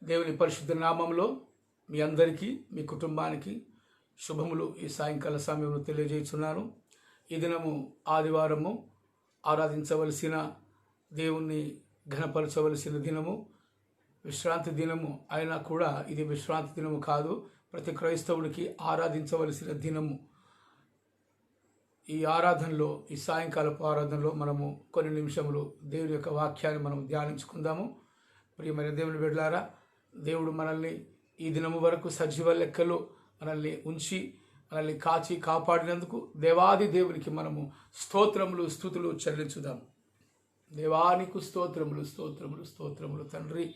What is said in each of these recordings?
దేవుని పరిశుద్ధ నామంలో మీ అందరికీ మీ కుటుంబానికి శుభములు ఈ సాయంకాల సమయంలో తెలియజేస్తున్నాను. ఈ దినము ఆదివారము, ఆరాధించవలసిన దేవుణ్ణి ఘనపరచవలసిన దినము, విశ్రాంతి దినము అయినా కూడా ఇది విశ్రాంతి దినము కాదు. ప్రతి క్రైస్తవుడికి ఆరాధించవలసిన దినము. ఈ ఆరాధనలో, ఈ సాయంకాలపు ఆరాధనలో మనము కొన్ని నిమిషములు దేవుని యొక్క వాక్యాన్ని మనం ధ్యానించుకుందాము. ప్రియమైన దేవుని బిడ్డలారా, దేవుడు మనల్ని ఈ దినము వరకు సజీవ లెక్కలో మనల్ని ఉంచి మనల్ని కాచి కాపాడినందుకు దేవాది దేవునికి మనము స్తోత్రములు స్తుతులు చెల్లించుదాం. దేవానికి స్తోత్రములు స్తోత్రములు స్తోత్రములు తండ్రి.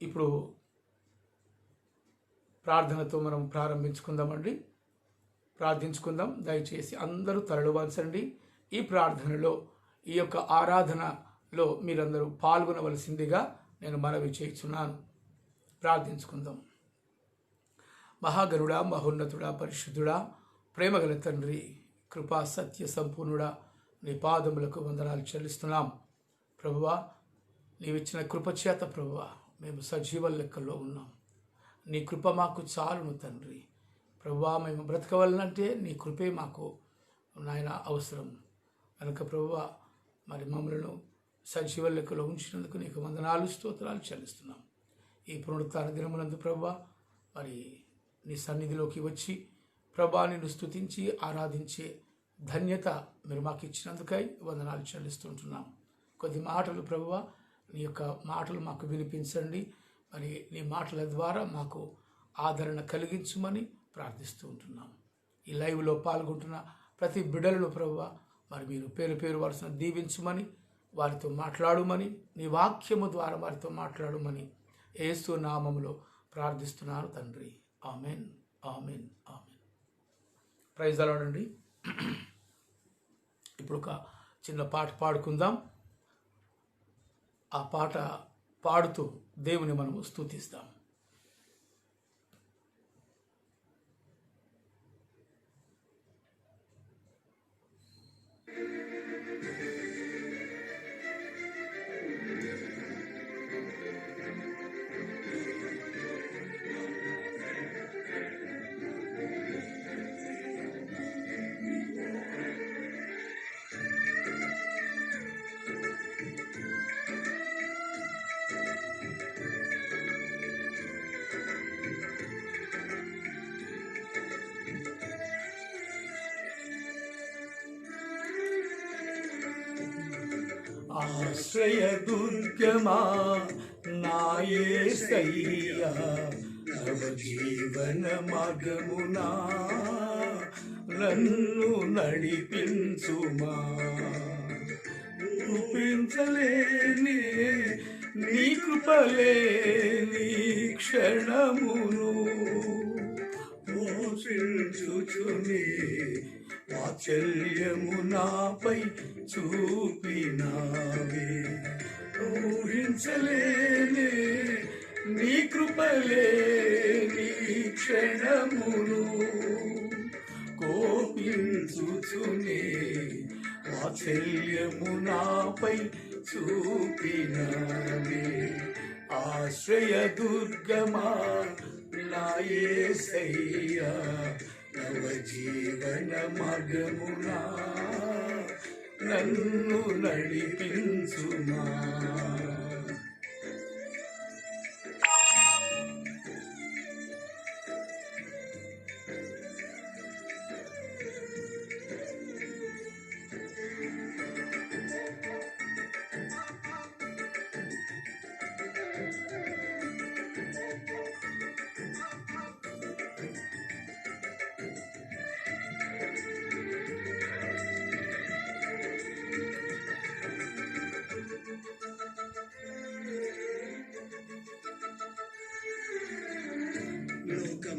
ఇప్పుడు ప్రార్థనతో మనం ప్రారంభించుకుందామండి. ప్రార్థించుకుందాం. దయచేసి అందరూ తలలు వంచండి. ఈ ప్రార్థనలో, ఈ యొక్క ఆరాధనలో మీరందరూ పాల్గొనవలసిందిగా నేను మనవి చేస్తున్నాను. ప్రార్థించుకుందాం. మహాగరుడా, మహోన్నతుడా, పరిశుద్ధుడా, ప్రేమగల తండ్రి, కృపా సత్య సంపూర్ణుడా, నీ పాదములకు వందనాలు చెల్లిస్తున్నాం. ప్రభువా, నీవిచ్చిన కృపచేత ప్రభువా మేము సజీవ లెక్కల్లో ఉన్నాం. నీ కృప మాకు చాలును తండ్రి. ప్రభువా, మేము బ్రతకవాలంటే నీ కృపే మాకు నాయన అవసరం కనుక ప్రభువా, మరి మమ్మల్ని సజీవ లెక్కలో ఉంచినందుకు నీకు వందనాలు స్తోత్రాలు చెల్లిస్తున్నాం. ఈ పునరుత్థాన దినమునందు ప్రభువా, మరి నీ సన్నిధిలోకి వచ్చి ప్రభువా నిన్ను స్తుతించి ఆరాధించే ధన్యత మీరు మాకు ఇచ్చినందుకై వందనాలు చెల్లిస్తుంటున్నాం. కొద్ది మాటలు ప్రభువా, నీ యొక్క మాటలు మాకు వినిపించండి. మరి నీ మాటల ద్వారా మాకు ఆదరణ కలిగించమని ప్రార్థిస్తూ ఉంటున్నాం. ఈ లైవ్లో పాల్గొంటున్న ప్రతి బిడ్డలను ప్రభువా, మరి మీరు పేరు పేరు వరుసను దీవించమని, వారితో మాట్లాడమని, నీ వాక్యము ద్వారా వారితో మాట్లాడమని యేసు నామములో ప్రార్థిస్తున్నాను తండ్రి. Amen, amen, amen. Praise the lord అండి. ఇప్పుడు ఒక చిన్న పాట పాడుకుందాం. ఆ పాట పాడుతూ దేవుని మనము స్తుతిస్తాం. ఆశ్రయ దుర్గమా నా యేసయ్యా, నవ జీవన మార్గమునా నన్ను నడిపించుమా. చూపించలేని నీ కృపలేని క్షణమును మోసించుచుని వాత్సల్యము నాపై చూపినావే. ఊహించలేని నీ కృపలేని క్షణమును కోపించుచుని వాత్సల్యము నాపై చూపినావే. ఆశ్రయ దుర్గమా నా యేసయ్యా, నవ జీవన మార్గమునా నన్ను నడిపించుమా.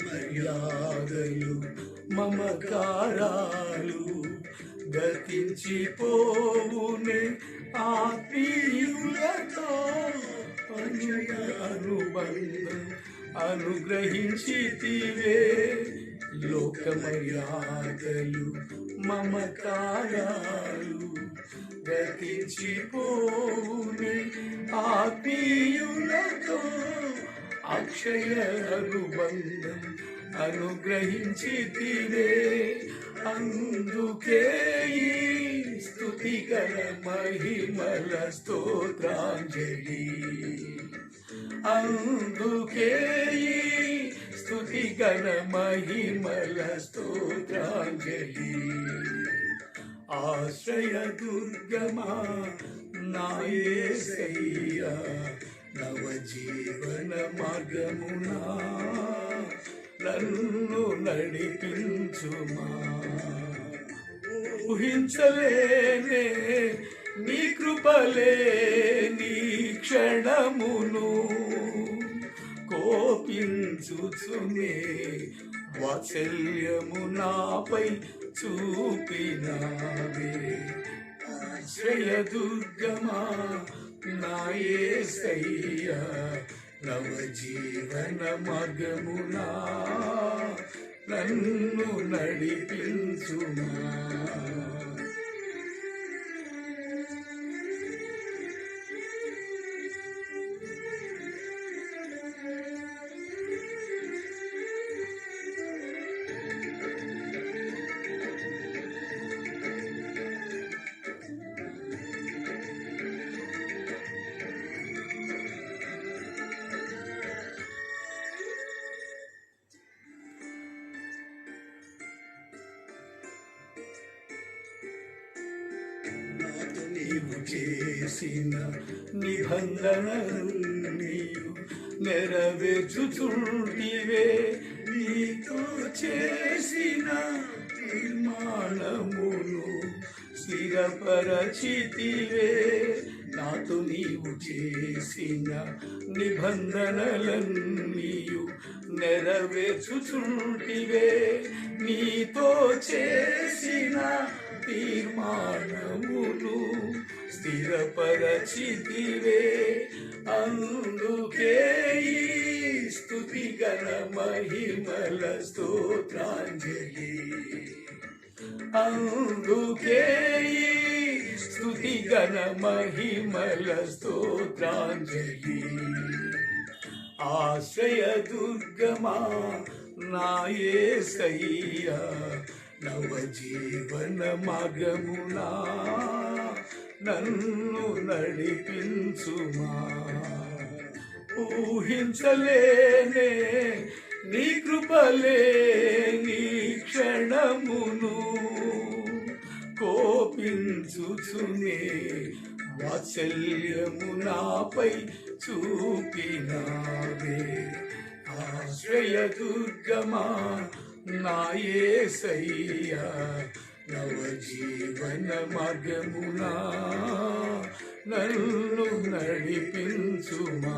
మర్యాదలు మమకారాలు గతించిపోవునే ఆత్మీయులతో అనుబంధం అనుగ్రహించితివే. లోక మర్యాదలు మమకారాలు గతించిపోవునే ఆత్మీయులతో నాతో అక్షయ అనుబంధం అనుగ్రహించితివే. అందుకే ఈ స్తుతికర మహిమల స్తోత్రాంజలి. అందుకే ఈ స్తుతికర మహిమల స్తోత్రాంజలి. ఆశ్రయ దుర్గమా నా యేసయ్యా, నవజీవన మార్గమునా నన్ను నడిపించుమా. ఊహించలేనే నీ కృపలే నీ క్షణమును కోపించుచునే వాత్సల్యము నాపై చూపినావే. ఆశ్రయ దుర్గమా నా యేసయ్యా, నవజీవన మార్గమునా నన్ను నడిపించుమా. నీవు చేసిన నిబంధనలు నీవు నెరవేర్చుచుంటివే. నీతో చేసిన తీర్మానమును స్థిరపరచితివే. నాతో నీవు చేసిన నిబంధనలన్నీయు నెరవేర్చుచుంటివే. నీతో చేసిన తీర్మానమును స్థిరపరచితివే. అందుకే ఈ స్తుతిగణ మహిమల స్తోత్రాంజలి. అందుకే ఈ స్తుతిగణ మహిమల స్తోత్రాంజలి. ఆశ్రయ దుర్గమా నా యేసయ్యా, నవజీవన మార్గమునా నన్ను నడిపించుమా. ఊహించలేనే నీ కృపలే నీ క్షణమును కోపించుచునే వాత్సల్యము నాపై చూపినావే. ఆశ్రయ దుర్గమా నా యేసయ్యా, నవజీవన మార్గమునా నన్ను నడిపించుమా.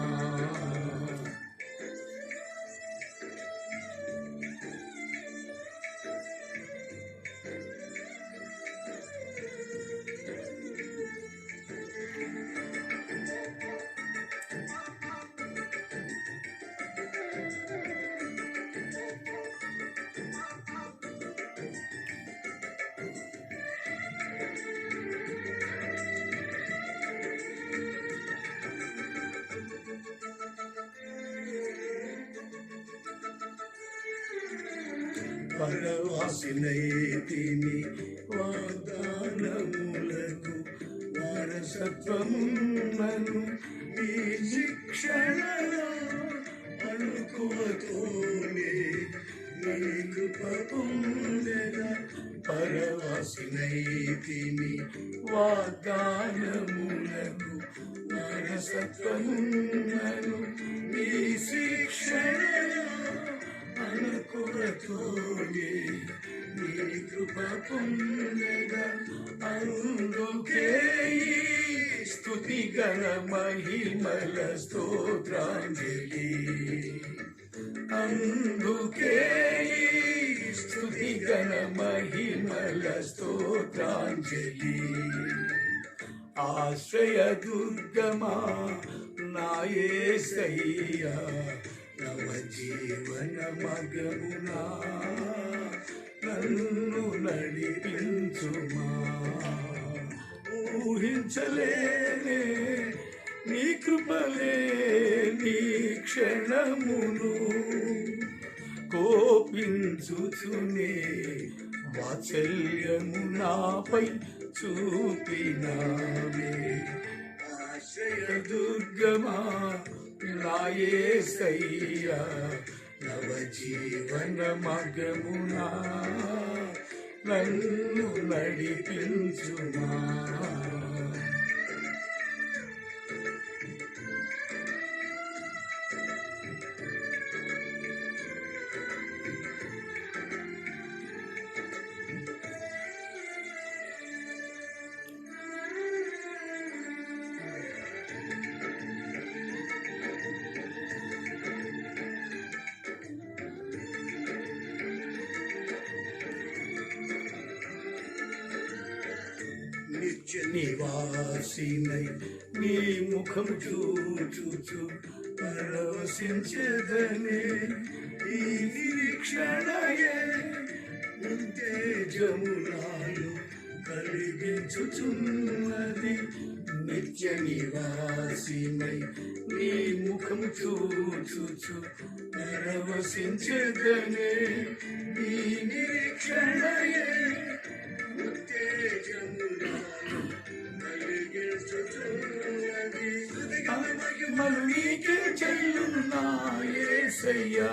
పరవాసినైతిని వాగ్దానములకు వారసత్వములను ఈ శిక్షణలో అనుకువతోనే నీ కృప పొందెదా. పరవాసినైతిని వాగ్దానములకు వారసత్వములను ఈ శిక్షణలో అనుకువతోనే నీ కృప పొందెదా. అందుకే స్తుతిగణ మహిమల స్తోత్రాంజలి. అందుకే స్తుతిగణ మహిమల స్తోత్రాంజలి. ఆశ్రయ దుర్గమా నా యేసయ్యా, నవజీవన మార్గమునా నన్ను నడిపించుమా. ఊహించలేనే నీ కృపలే నీ క్షణమును కోపించుచునే వాత్సల్యము నాపై చూపినావే. ఆశ్రయ దుర్గమా నా యేసయ్యా, నవజీవన మార్గమునా నన్ను నడిపించుమా. నిత్య నివాసినై నీ ముఖం చూచు పరవశించదనే. ఈ నిరీక్షణయే ఉత్తేజమునాలు కలిగించుచున్నది. నిత్య నివాసినై నీ ముఖం చూచు పరవశించదనే. ఈ నిరీక్షణయే మహిమలు నీకే చెల్లును నా యేసయ్యా.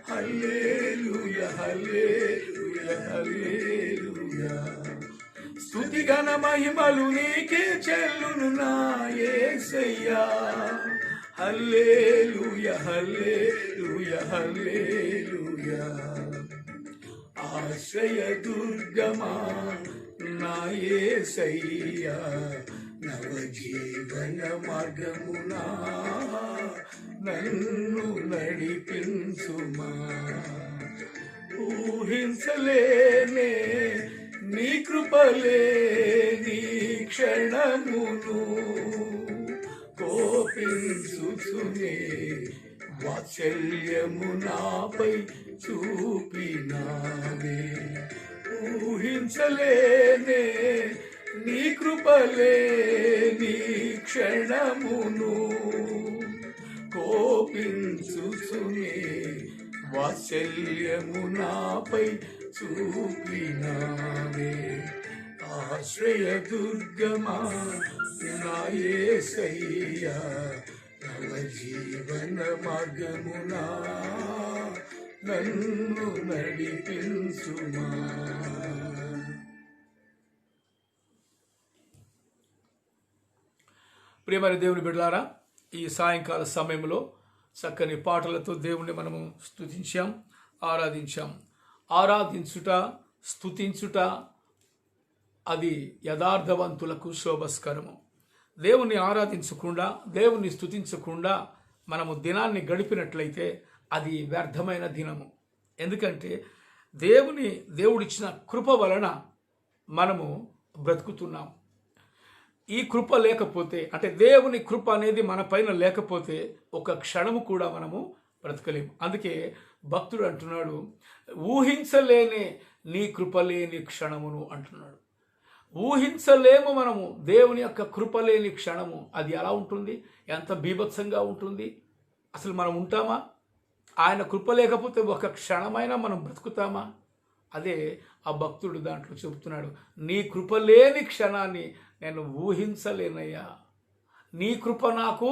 హల్లెలూయా హల్లెలూయా హల్లెలూయా. స్తుతి ఘన మహిమలు నీకే చెల్లును నా యేసయ్యా. హల్లెలూయా హల్లెలూయా హల్లెలూయా. ఆశ్రయ దుర్గమా నా యేసయ్యా, నవజీవన మార్గమునా నన్ను నడిపించుమా. ఊహించలేనే నీ కృపలే నీ క్షణమును కోపించుచునే వాత్సల్యము నాపై చూపినావే. ఊహించలేనే నీ కృపలే నీ క్షణమును కోపించుచునే వాత్సల్యము నాపై చూపినావే. ఆశ్రయ దుర్గమా నా యేసయ్యా, నవజీవన మార్గమునా నన్ను నడిపించుమా. ప్రియమైన దేవుని బిడ్డలారా, ఈ సాయంకాల సమయంలో చక్కని పాటలతో దేవుణ్ణి మనము స్తుతించాం, ఆరాధించాం. ఆరాధించుట, స్తుతించుట అది యథార్థవంతులకు శోభస్కరము. దేవుణ్ణి ఆరాధించకుండా, దేవుణ్ణి స్తుతించకుండా మనము దినాన్ని గడిపినట్లయితే అది వ్యర్థమైన దినము. ఎందుకంటే దేవుడిచ్చిన కృప వలన మనము బ్రతుకుతున్నాం. ఈ కృప లేకపోతే, అంటే దేవుని కృప అనేది మన పైన లేకపోతే ఒక క్షణము కూడా మనము బ్రతకలేము. అందుకే భక్తుడు అంటున్నాడు, ఊహించలేనే నీ కృప లేని క్షణమును అంటున్నాడు. ఊహించలేము మనము దేవుని యొక్క కృప లేని క్షణము. అది ఎలా ఉంటుంది, ఎంత బీభత్సంగా ఉంటుంది. అసలు మనం ఉంటామా? ఆయన కృప లేకపోతే ఒక క్షణమైనా మనం బ్రతుకుతామా? అదే ఆ భక్తుడు దాంట్లో చెబుతున్నాడు, నీ కృప లేని క్షణాన్ని నేను ఊహించలేనయ్యా, నీ కృప నాకు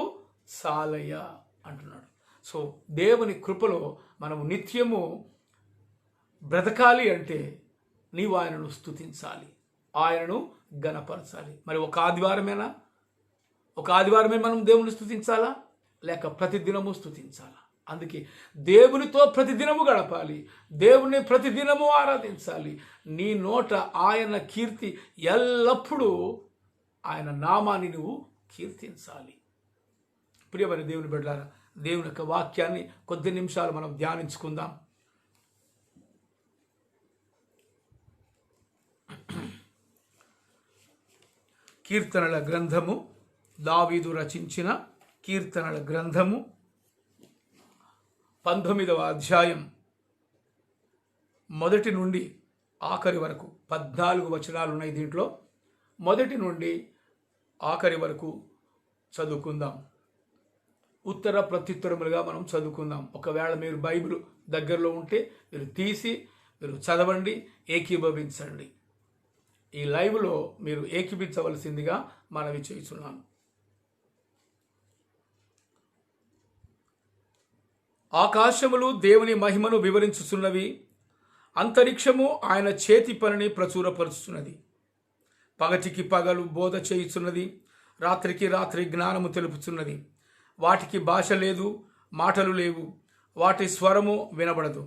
చాలయ్యా అంటున్నాడు. సో దేవుని కృపలో మనము నిత్యము బ్రతకాలి అంటే నీవు ఆయనను స్తుతించాలి, ఆయనను ఘనపరచాలి. మరి ఒక ఆదివారమే మనం దేవుని స్తుతించాలా, లేక ప్రతిదినము స్తుతించాలా? అందుకే దేవునితో ప్రతిదినము గడపాలి, దేవుని ప్రతిదినము ఆరాధించాలి. నీ నోట ఆయన కీర్తి ఎల్లప్పుడూ, ఆయన నామాన్ని నువ్వు కీర్తించాలి. ప్రియమైన దేవుని బిడ్డలారా, దేవుని యొక్క వాక్యాన్ని కొద్ది నిమిషాలు మనం ధ్యానించుకుందాం. కీర్తనల గ్రంథము, దావీదు రచించిన కీర్తనల గ్రంథము 19వ అధ్యాయం 1 నుండి ఆఖరి వరకు 14 వచనాలు ఉన్నాయి దీంట్లో. 1 నుండి ఆఖరి వరకు చదువుకుందాం. ఉత్తర ప్రత్యుత్తరములుగా మనం చదువుకుందాం. ఒకవేళ మీరు బైబిల్ దగ్గరలో ఉంటే మీరు తీసి మీరు చదవండి, ఏకీభవించండి. ఈ లైవ్లో మీరు ఏకీభవించవలసిందిగా మనవి చేస్తున్నాను. ఆకాశములు దేవుని మహిమను వివరించుచున్నవి, అంతరిక్షము ఆయన చేతి పనిని ప్రచురపరుచుతున్నది. పగటికి పగలు బోధ చేయుచున్నది, రాత్రికి రాత్రి జ్ఞానము తెలుపుచున్నది. వాటికి భాష లేదు, మాటలు లేవు, వాటి స్వరము వినబడదు.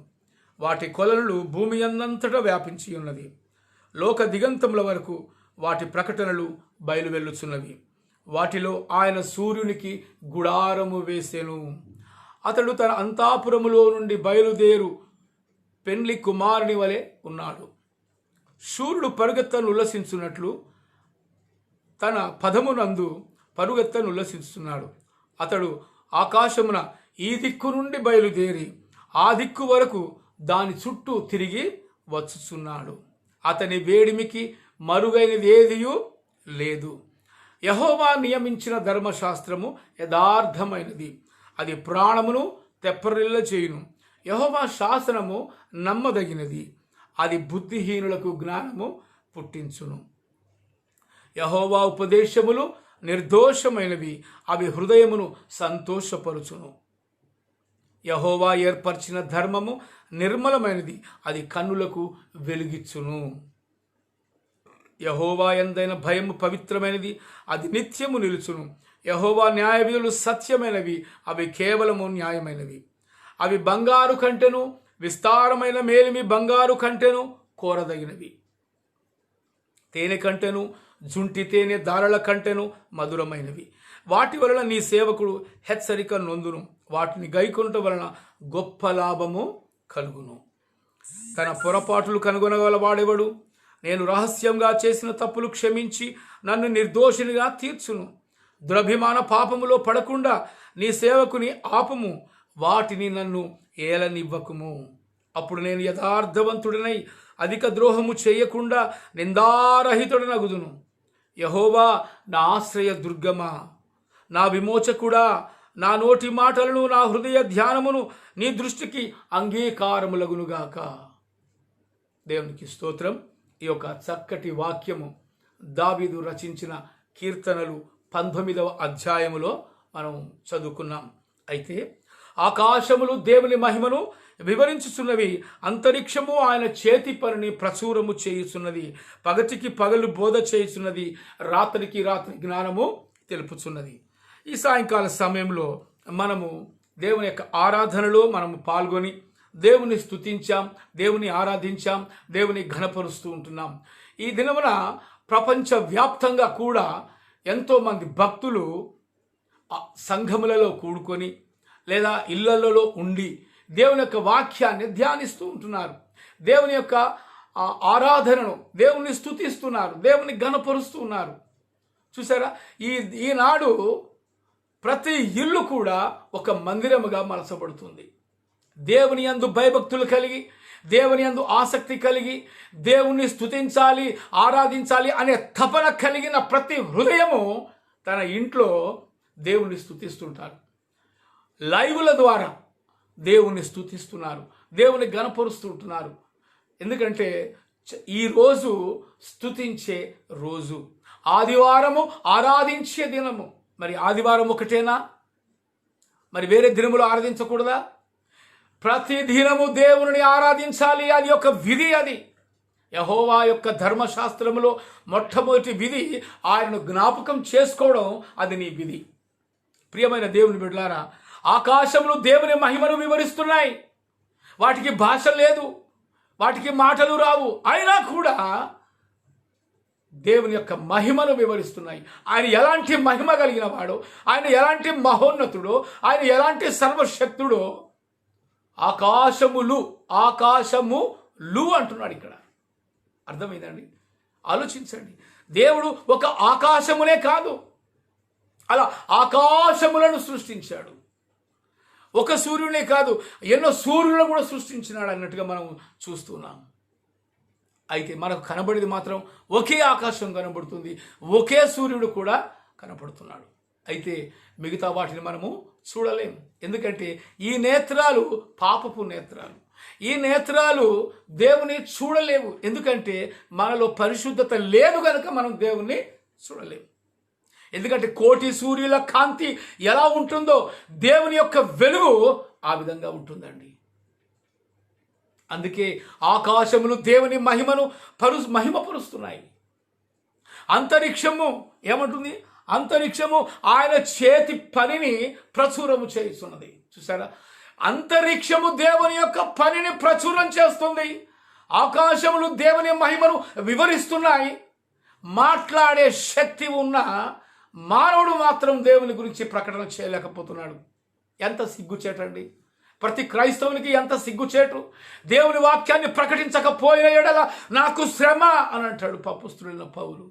వాటి కొలలు భూమి అందంతటా వ్యాపించి ఉన్నది. లోక దిగంతముల వరకు వాటి ప్రకటనలు బయలువెళ్ళుచున్నవి. వాటిలో ఆయన సూర్యునికి గుడారము వేసెను. అతడు తన అంతాపురములో నుండి బయలుదేరు పెండ్లి కుమారుని వలె ఉన్నాడు. సూర్యుడు పరుగెత్తను ఉల్లసించున్నట్లు తన పదమునందు పరుగెత్తను ఉల్లసిస్తున్నాడు. అతడు ఆకాశమున ఈ దిక్కు నుండి బయలుదేరి ఆ దిక్కు వరకు దాని చుట్టూ తిరిగి వచ్చుచున్నాడు. అతని వేడిమికి మరుగైనది ఏదియూ లేదు. యెహోవా నియమించిన ధర్మశాస్త్రము యథార్థమైనది, అది ప్రాణమును తెప్పరిల్ల చేయును. యెహోవా శాసనము నమ్మదగినది, అది బుద్ధిహీనులకు జ్ఞానము పుట్టించును. యెహోవా ఉపదేశములు నిర్దోషమైనవి, అవి హృదయమును సంతోషపరుచును. యెహోవా ఏర్పరిచిన ధర్మము నిర్మలమైనది, అది కన్నులకు వెలుగిచ్చును. యెహోవా యందైన భయము పవిత్రమైనది, అది నిత్యము నిలుచును. యెహోవా న్యాయవిధులు సత్యమైనవి, అవి కేవలము న్యాయమైనవి. అవి బంగారు కంటెను, విస్తారమైన మేలిమి బంగారు కంటెను కోరదగినవి. తేనె కంటెను, జుంటి తేనె దారల కంటెను మధురమైనవి. వాటి వలన నీ సేవకుడు హెచ్చరిక నొందును, వాటిని గైకొనుట వలన గొప్ప లాభము కలుగును. తన పొరపాటులు కనుగొనగలవాడెవడు? నేను రహస్యంగా చేసిన తప్పులు క్షమించి నన్ను నిర్దోషినిగా తీర్చును. దురభిమాన పాపములో పడకుండా నీ సేవకుని ఆపుము, వాటిని నన్ను ఏలనివ్వకుము. అప్పుడు నేను యథార్థవంతుడినై అధిక ద్రోహము చేయకుండా నిందారహితుడనగుదును. యెహోవా నా ఆశ్రయ దుర్గమా, నా విమోచకుడా, నా నోటి మాటలను నా హృదయ ధ్యానమును నీ దృష్టికి అంగీకారములగునుగాక. దేవునికి స్తోత్రం. ఈ యొక్క చక్కటి వాక్యము దావీదు రచించిన కీర్తనలు 19వ అధ్యాయములో మనం చదువుకున్నాం. అయితే ఆకాశములు దేవుని మహిమను వివరించుచున్నవి, అంతరిక్షము ఆయన చేతి పనిని ప్రచురము చేయుచున్నది. పగటికి పగలు బోధ చేయుచున్నది, రాత్రికి రాత్రి జ్ఞానము తెలుపుచున్నది. ఈ సాయంకాల సమయంలో మనము దేవుని యొక్క ఆరాధనలో మనము పాల్గొని దేవుని స్తుతించాం, దేవుని ఆరాధించాం, దేవుని ఘనపరుస్తూ ఉంటున్నాం. ఈ దినమున ప్రపంచవ్యాప్తంగా కూడా ఎంతోమంది భక్తులు సంఘములలో కూడుకొని లేదా ఇళ్లలో ఉండి దేవుని యొక్క వాక్యాన్ని ధ్యానిస్తూ ఉంటున్నారు. దేవుని యొక్క ఆరాధనను, దేవుని స్తుతిస్తున్నారు, దేవుని ఘనపరుస్తూ ఉన్నారు. చూసారా, ఈనాడు ప్రతి ఇల్లు కూడా ఒక మందిరముగా మలచబడుతుంది. దేవుని యందు భయభక్తులు కలిగి, దేవుని యందు ఆసక్తి కలిగి, దేవుణ్ణి స్తుతించాలి, ఆరాధించాలి అనే తపన కలిగిన ప్రతి హృదయము తన ఇంట్లో దేవుణ్ణి స్తుతిస్తుంటారు. లైవ్ల ద్వారా దేవుణ్ణి స్తుతిస్తున్నారు, దేవుని గణపరుస్తుంటున్నారు. ఎందుకంటే ఈరోజు స్తుతించే రోజు, ఆదివారము ఆరాధించే దినము. మరి ఆదివారం ఒకటేనా? మరి వేరే దినములు ఆరాధించకూడదా? ప్రతి దినము దేవుని ఆరాధించాలి, అది ఒక విధి. అది యెహోవా యొక్క ధర్మశాస్త్రములో మొట్టమొదటి విధి ఆయనను జ్ఞాపకం చేసుకోవడం, అది నీ విధి. ప్రియమైన దేవుని బిడ్డలారా, ఆకాశములు దేవుని మహిమను వివరిస్తున్నాయి. వాటికి భాష లేదు, వాటికి మాటలు రావు, అయినా కూడా దేవుని యొక్క మహిమను వివరిస్తున్నాయి. ఆయన ఎలాంటి మహిమ కలిగిన వాడో, ఆయన ఎలాంటి మహోన్నతుడో, ఆయన ఎలాంటి సర్వశక్తుడో. ఆకాశములు అంటున్నాడు ఇక్కడ. అర్థమైందండి? ఆలోచించండి. దేవుడు ఒక ఆకాశమునే కాదు, అలా ఆకాశములను సృష్టించాడు. ఒక సూర్యునే కాదు, ఎన్నో సూర్యులను కూడా సృష్టించినాడు అన్నట్టుగా మనం చూస్తున్నాం. అయితే మనకు కనబడేది మాత్రం ఒకే ఆకాశం కనబడుతుంది, ఒకే సూర్యుడు కూడా కనబడుతున్నాడు. అయితే మిగతా వాటిని మనము చూడలేము. ఎందుకంటే ఈ నేత్రాలు పాపపు నేత్రాలు. ఈ నేత్రాలు దేవుని చూడలేవు. ఎందుకంటే మనలో పరిశుద్ధత లేదు కనుక మనం దేవుణ్ణి చూడలేము. ఎందుకంటే కోటి సూర్యుల కాంతి ఎలా ఉంటుందో దేవుని యొక్క వెలుగు ఆ విధంగా ఉంటుందండి. అందుకే ఆకాశములు దేవుని మహిమపరుస్తున్నాయి. అంతరిక్షము ఏమంటుంది? అంతరిక్షము ఆయన చేతి పనిని ప్రచురము చేస్తున్నది. చూసారా? అంతరిక్షము దేవుని యొక్క పనిని ప్రచురం చేస్తుంది. ఆకాశములు దేవుని మహిమను వివరిస్తున్నాయి. మాట్లాడే శక్తి ఉన్న మానవుడు మాత్రం దేవుని గురించి ప్రకటన చేయలేకపోతున్నాడు. ఎంత సిగ్గుచేటండి! ప్రతి క్రైస్తవునికి ఎంత సిగ్గుచేటు! దేవుని వాక్యాన్ని ప్రకటించకపోయిన ఎడల నాకు శ్రమ అని అంటాడు అపొస్తలుడైన పౌలు.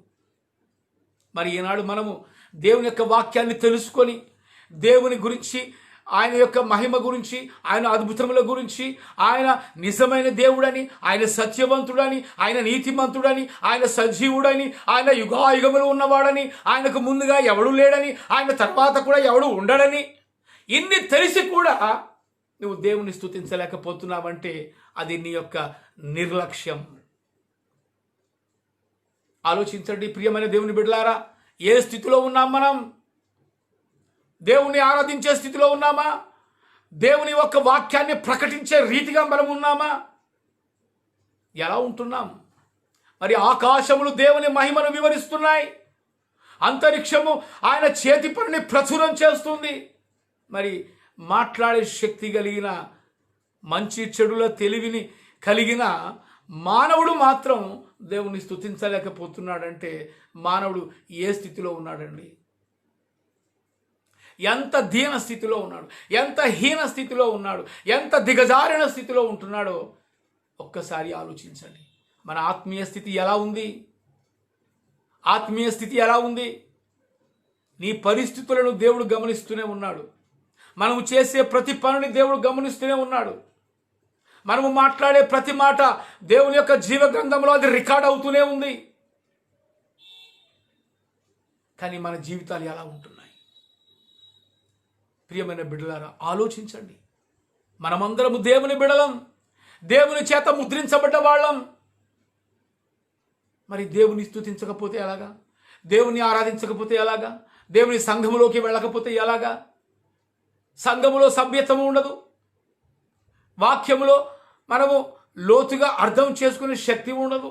మరి ఈనాడు మనము దేవుని యొక్క వాక్యాన్ని తెలుసుకొని దేవుని గురించి, ఆయన యొక్క మహిమ గురించి, ఆయన అద్భుతముల గురించి, ఆయన నిజమైన దేవుడని, ఆయన సత్యవంతుడని, ఆయన నీతిమంతుడని, ఆయన సజీవుడని, ఆయన యుగాయుగములు ఉన్నవాడని, ఆయనకు ముందుగా ఎవడు లేడని, ఆయన తర్వాత కూడా ఎవడు ఉండడని, ఇన్ని తెలిసి కూడా నువ్వు దేవుని స్తుతించలేకపోతున్నావంటే అది నీ యొక్క నిర్లక్ష్యం. ఆలోచించండి ప్రియమైన దేవుని బిడ్డలారా, ఏ స్థితిలో ఉన్నాం మనం? దేవుని ఆరాధించే స్థితిలో ఉన్నామా? దేవుని యొక్క వాక్యాన్ని ప్రకటించే రీతిగా మనం ఉన్నామా? ఎలా ఉంటున్నాం? మరి ఆకాశములు దేవుని మహిమను వివరిస్తున్నాయి. అంతరిక్షము ఆయన చేతి పనిని ప్రచురం చేస్తుంది. మరి మాట్లాడే శక్తి కలిగిన, మంచి చెడుల తెలివిని కలిగిన మానవుడు మాత్రం దేవుని స్తుతించలేకపోతున్నాడంటే మానవుడు ఏ స్థితిలో ఉన్నాడండి? ఎంత దీన స్థితిలో ఉన్నాడు, ఎంత హీన స్థితిలో ఉన్నాడు, ఎంత దిగజారిన స్థితిలో ఉంటున్నాడో ఒక్కసారి ఆలోచించండి. మన ఆత్మీయ స్థితి ఎలా ఉంది? ఆత్మీయ స్థితి ఎలా ఉంది? నీ పరిస్థితులను దేవుడు గమనిస్తూనే ఉన్నాడు. మనము చేసే ప్రతి పనిని దేవుడు గమనిస్తూనే ఉన్నాడు. మనము మాట్లాడే ప్రతి మాట దేవుని యొక్క జీవ గ్రంథంలో అది రికార్డ్ అవుతూనే ఉంది. కానీ మన జీవితాలు ఎలా ఉంటున్నాయి? ప్రియమైన బిడ్డలారా, ఆలోచించండి. మనమందరము దేవుని బిడ్డలం, దేవుని చేత ముద్రించబడ్డ వాళ్ళం. మరి దేవుని స్తుతించకపోతే ఎలాగా? దేవుని ఆరాధించకపోతే ఎలాగా? దేవుని సంఘములోకి వెళ్ళకపోతే ఎలాగా? సంఘములో సభ్యత్వము ఉండదు. వాక్యములో మనము లోతుగా అర్థం చేసుకునే శక్తి ఉండదు.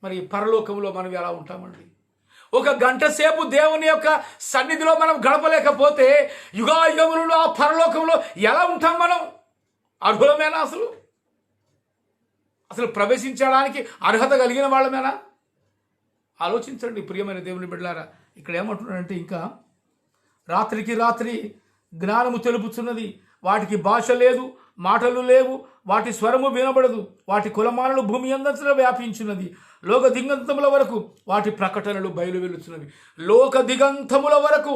మరి పరలోకంలో మనం ఎలా ఉంటామండి? ఒక గంట సేపు దేవుని యొక్క సన్నిధిలో మనం గడపలేకపోతే యుగాయుగములలో ఆ పరలోకంలో ఎలా ఉంటాం మనం? అర్హులమేనా? అసలు ప్రవేశించడానికి అర్హత కలిగిన వాళ్ళమేనా? ఆలోచించండి ప్రియమైన దేవుని బిడ్డలారా. ఇక్కడ ఏమంటున్నాడంటే, ఇంకా రాత్రికి రాత్రి జ్ఞానము తెలుపుతున్నది, వాటికి భాష లేదు, మాటలు లేవు, వాటి స్వరము వినబడదు, వాటి కులమానలు భూమి అందంతలో వ్యాపించినది, లోక దిగంతముల వరకు వాటి ప్రకటనలు బయలు వెలుచున్నవి. లోక దిగంతముల వరకు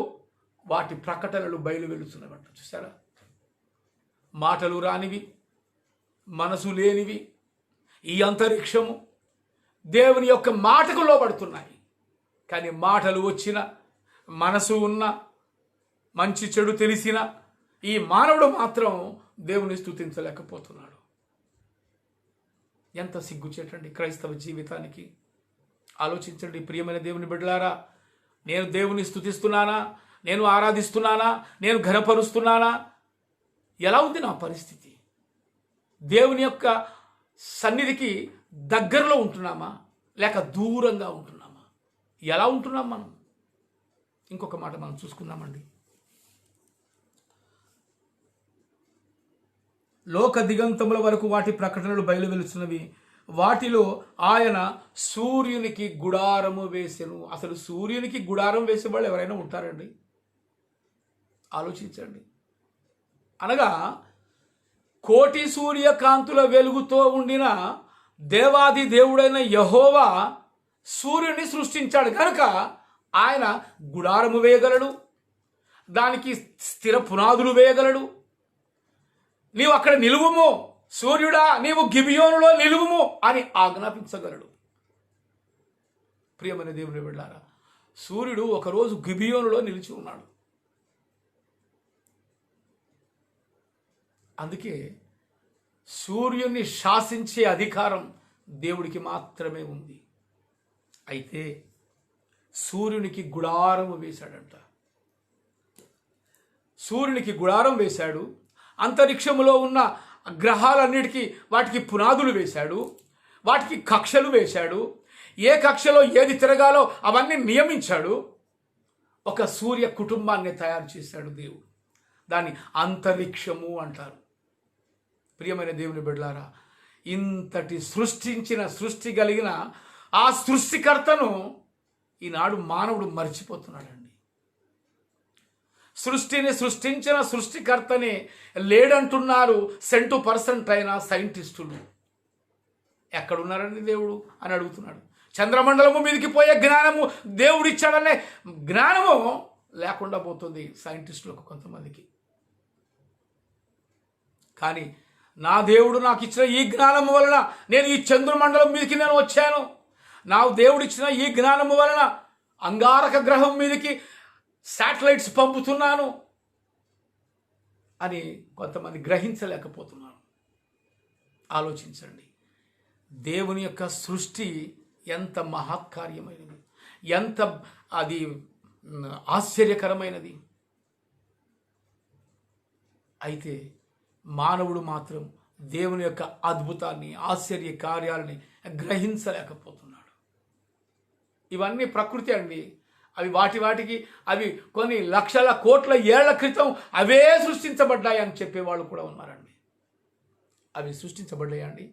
వాటి ప్రకటనలు బయలు వెలుచున్నవి అంట. చూసారా? మాటలు రానివి, మనసు లేనివి ఈ అంతరిక్షము దేవుని యొక్క మాటకు లోబడుతున్నాయి. కానీ మాటలు వచ్చిన, మనసు ఉన్న, మంచి చెడు తెలిసిన ఈ మానవుడు మాత్రం దేవుని స్తుతించలేకపోతున్నాడు. ఎంత సిగ్గుచేటండి క్రైస్తవ జీవితానికి. ఆలోచించండి ప్రియమైన దేవుని బిడ్డలారా. నేను దేవుని స్తుతిస్తున్నానా? నేను ఆరాధిస్తున్నానా? నేను ఘనపరుస్తున్నానా? ఎలా ఉంది నా పరిస్థితి? దేవుని యొక్క సన్నిధికి దగ్గరలో ఉంటున్నామా లేక దూరంగా ఉంటున్నామా? ఎలా ఉంటున్నాం మనం? ఇంకొక మాట మనం చూసుకుందామండి. లోక దిగంతముల వరకు వాటి ప్రకటనలు బయలు వెలుచున్నవి, వాటిలో ఆయన సూర్యునికి గుడారము వేసెను. అసలు సూర్యునికి గుడారం వేసే వాళ్ళు ఎవరైనా ఉంటారండి? ఆలోచించండి. అనగా కోటి సూర్యకాంతుల వెలుగుతో ఉండిన దేవాది దేవుడైన యెహోవా సూర్యుని సృష్టించాడు కనుక ఆయన గుడారము వేయగలడు, దానికి స్థిర పునాదులు వేయగలడు. నీవు అక్కడ నిలువుము, సూర్యుడా నీవు గిబియోనులో నిలువుము అని ఆజ్ఞాపించగలడు. ప్రియమైన దేవుని బిడ్డలారా, సూర్యుడు ఒకరోజు గిబియోనులో నిలిచి ఉన్నాడు. అందుకే సూర్యుని శాసించే అధికారం దేవుడికి మాత్రమే ఉంది. అయితే సూర్యునికి గుడారం వేశాడంట. సూర్యునికి గుడారం వేశాడు. అంతరిక్షములో ఉన్న గ్రహాలన్నిటికీ వాటికి పునాదులు వేశాడు. వాటికి కక్షలు వేశాడు. ఏ కక్షలో ఏది తిరగాలో అవన్నీ నియమించాడు. ఒక సూర్య కుటుంబాన్ని తయారు చేశాడు దేవుడు. దాన్ని అంతరిక్షము అంటారు. ప్రియమైన దేవుని బిడ్డలారా, ఇంతటి సృష్టి కలిగిన ఆ సృష్టికర్తను ఈనాడు మానవుడు మర్చిపోతున్నాడండి. సృష్టిని సృష్టించిన సృష్టికర్తనే లేడంటున్నారు 1% అయిన సైంటిస్టులు. ఎక్కడున్నారండి దేవుడు అని అడుగుతున్నాడు. చంద్రమండలము మీదకి పోయే జ్ఞానము దేవుడిచ్చాడనే జ్ఞానము లేకుండా పోతుంది సైంటిస్టులకు కొంతమందికి. కానీ నా దేవుడు నాకు ఇచ్చిన ఈ జ్ఞానము వలన నేను ఈ చంద్రమండలం మీదకి నేను వచ్చాను. నా దేవుడిచ్చిన ఈ జ్ఞానము వలన అంగారక గ్రహం మీదకి శాటిలైట్స్ పంపుతున్నాను అని కొంతమంది గ్రహించలేకపోతున్నారు. ఆలోచించండి, దేవుని యొక్క సృష్టి ఎంత మహత్కార్యమైనది, ఎంత అది ఆశ్చర్యకరమైనది. అయితే మానవుడు మాత్రం దేవుని యొక్క అద్భుతాన్ని, ఆశ్చర్య కార్యాలని గ్రహించలేకపోతున్నాడు. ఇవన్నీ ప్రకృతి అండి. అవి వాటికి అవి కొన్ని లక్షల కోట్ల ఏళ్ల క్రితం అవే సృష్టించబడ్డాయి అని చెప్పేవాళ్ళు కూడా ఉన్నారండి. అవి సృష్టించబడ్డాయండి.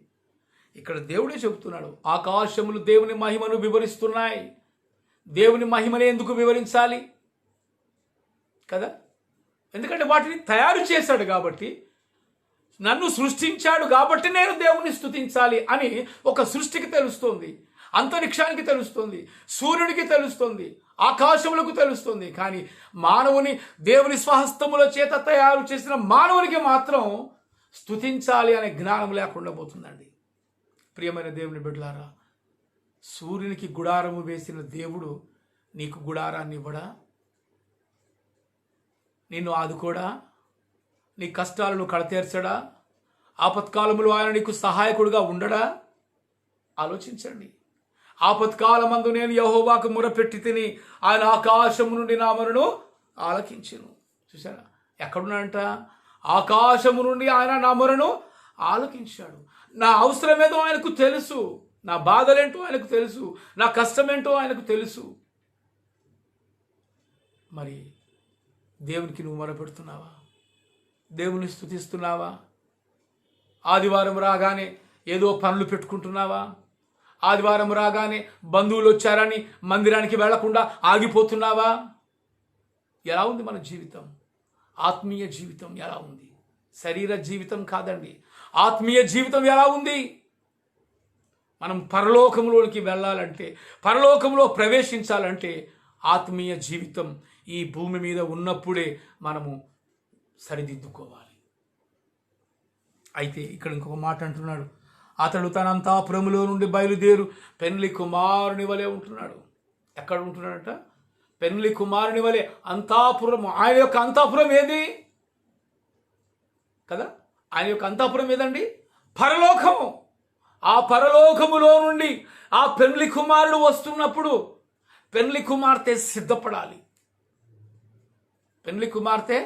ఇక్కడ దేవుడే చెబుతున్నాడు, ఆకాశములు దేవుని మహిమను వివరిస్తున్నాయి. దేవుని మహిమని ఎందుకు వివరించాలి కదా? ఎందుకంటే వాటిని తయారు చేశాడు కాబట్టి, నన్ను సృష్టించాడు కాబట్టి నేను దేవుని స్తుతించాలి అని ఒక సృష్టికి తెలుస్తుంది, అంతరిక్షానికి తెలుస్తుంది, సూర్యుడికి తెలుస్తుంది, ఆకాశములకు తెలుస్తుంది. కానీ మానవుని దేవుని స్వహస్తముల చేత తయారు చేసిన మానవునికి మాత్రం స్తుతించాలి అనే జ్ఞానం లేకుండా పోతుందండి. ప్రియమైన దేవుని బిడ్డలారా, సూర్యునికి గుడారము వేసిన దేవుడు నీకు గుడారాన్ని ఇవ్వడా? నిన్ను ఆదుకోడా? నీ కష్టాలను కడతీర్చడా? ఆపత్కాలములో ఆయన నీకు సహాయకుడుగా ఉండడా? ఆలోచించండి. ఆపత్కాలమందు నేను యెహోవాకు మొరపెట్టి తిని ఆయన ఆకాశము నుండి నా మొరను ఆలకించెను. చూసారా, ఎక్కడున్నాడంట? ఆకాశము నుండి ఆయన నా మొరను ఆలకించాడు. నా అవసరమేదో ఆయనకు తెలుసు, నా బాధలేంటో ఆయనకు తెలుసు, నా కష్టమేంటో ఆయనకు తెలుసు. మరి దేవునికి నువ్వు మొరపెడుతున్నావా? దేవుని స్తుతిస్తున్నావా? ఆదివారం రాగానే ఏదో పనులు పెట్టుకుంటున్నావా? ఆదివారం రాగానే బంధువులు వచ్చారని మందిరానికి వెళ్లకుండా ఆగిపోతున్నావా? ఎలా ఉంది మన జీవితం? ఆత్మీయ జీవితం ఎలా ఉంది? శరీర జీవితం కాదండి, ఆత్మీయ జీవితం ఎలా ఉంది? మనం పరలోకంలోనికి వెళ్ళాలంటే, పరలోకంలో ప్రవేశించాలంటే ఆత్మీయ జీవితం ఈ భూమి మీద ఉన్నప్పుడే మనము సరిదిద్దుకోవాలి. అయితే ఇక్కడ ఇంకొక మాట అంటున్నాడు, అతడు తన అంతఃపురములో నుండి బయలుదేరు పెండ్లి కుమారుని వలె ఉంటున్నాడు. ఎక్కడ ఉంటున్నాడట? పెండ్లి కుమారుని వలె అంతఃపురము. ఆయన యొక్క అంతఃపురం ఏది కదా? ఆయన యొక్క అంతఃపురం ఏదండి? పరలోకము. ఆ పరలోకములో నుండి ఆ పెండ్లి కుమారుడు వస్తున్నప్పుడు పెండ్లి కుమార్తె సిద్ధపడాలి. పెండ్లి కుమార్తె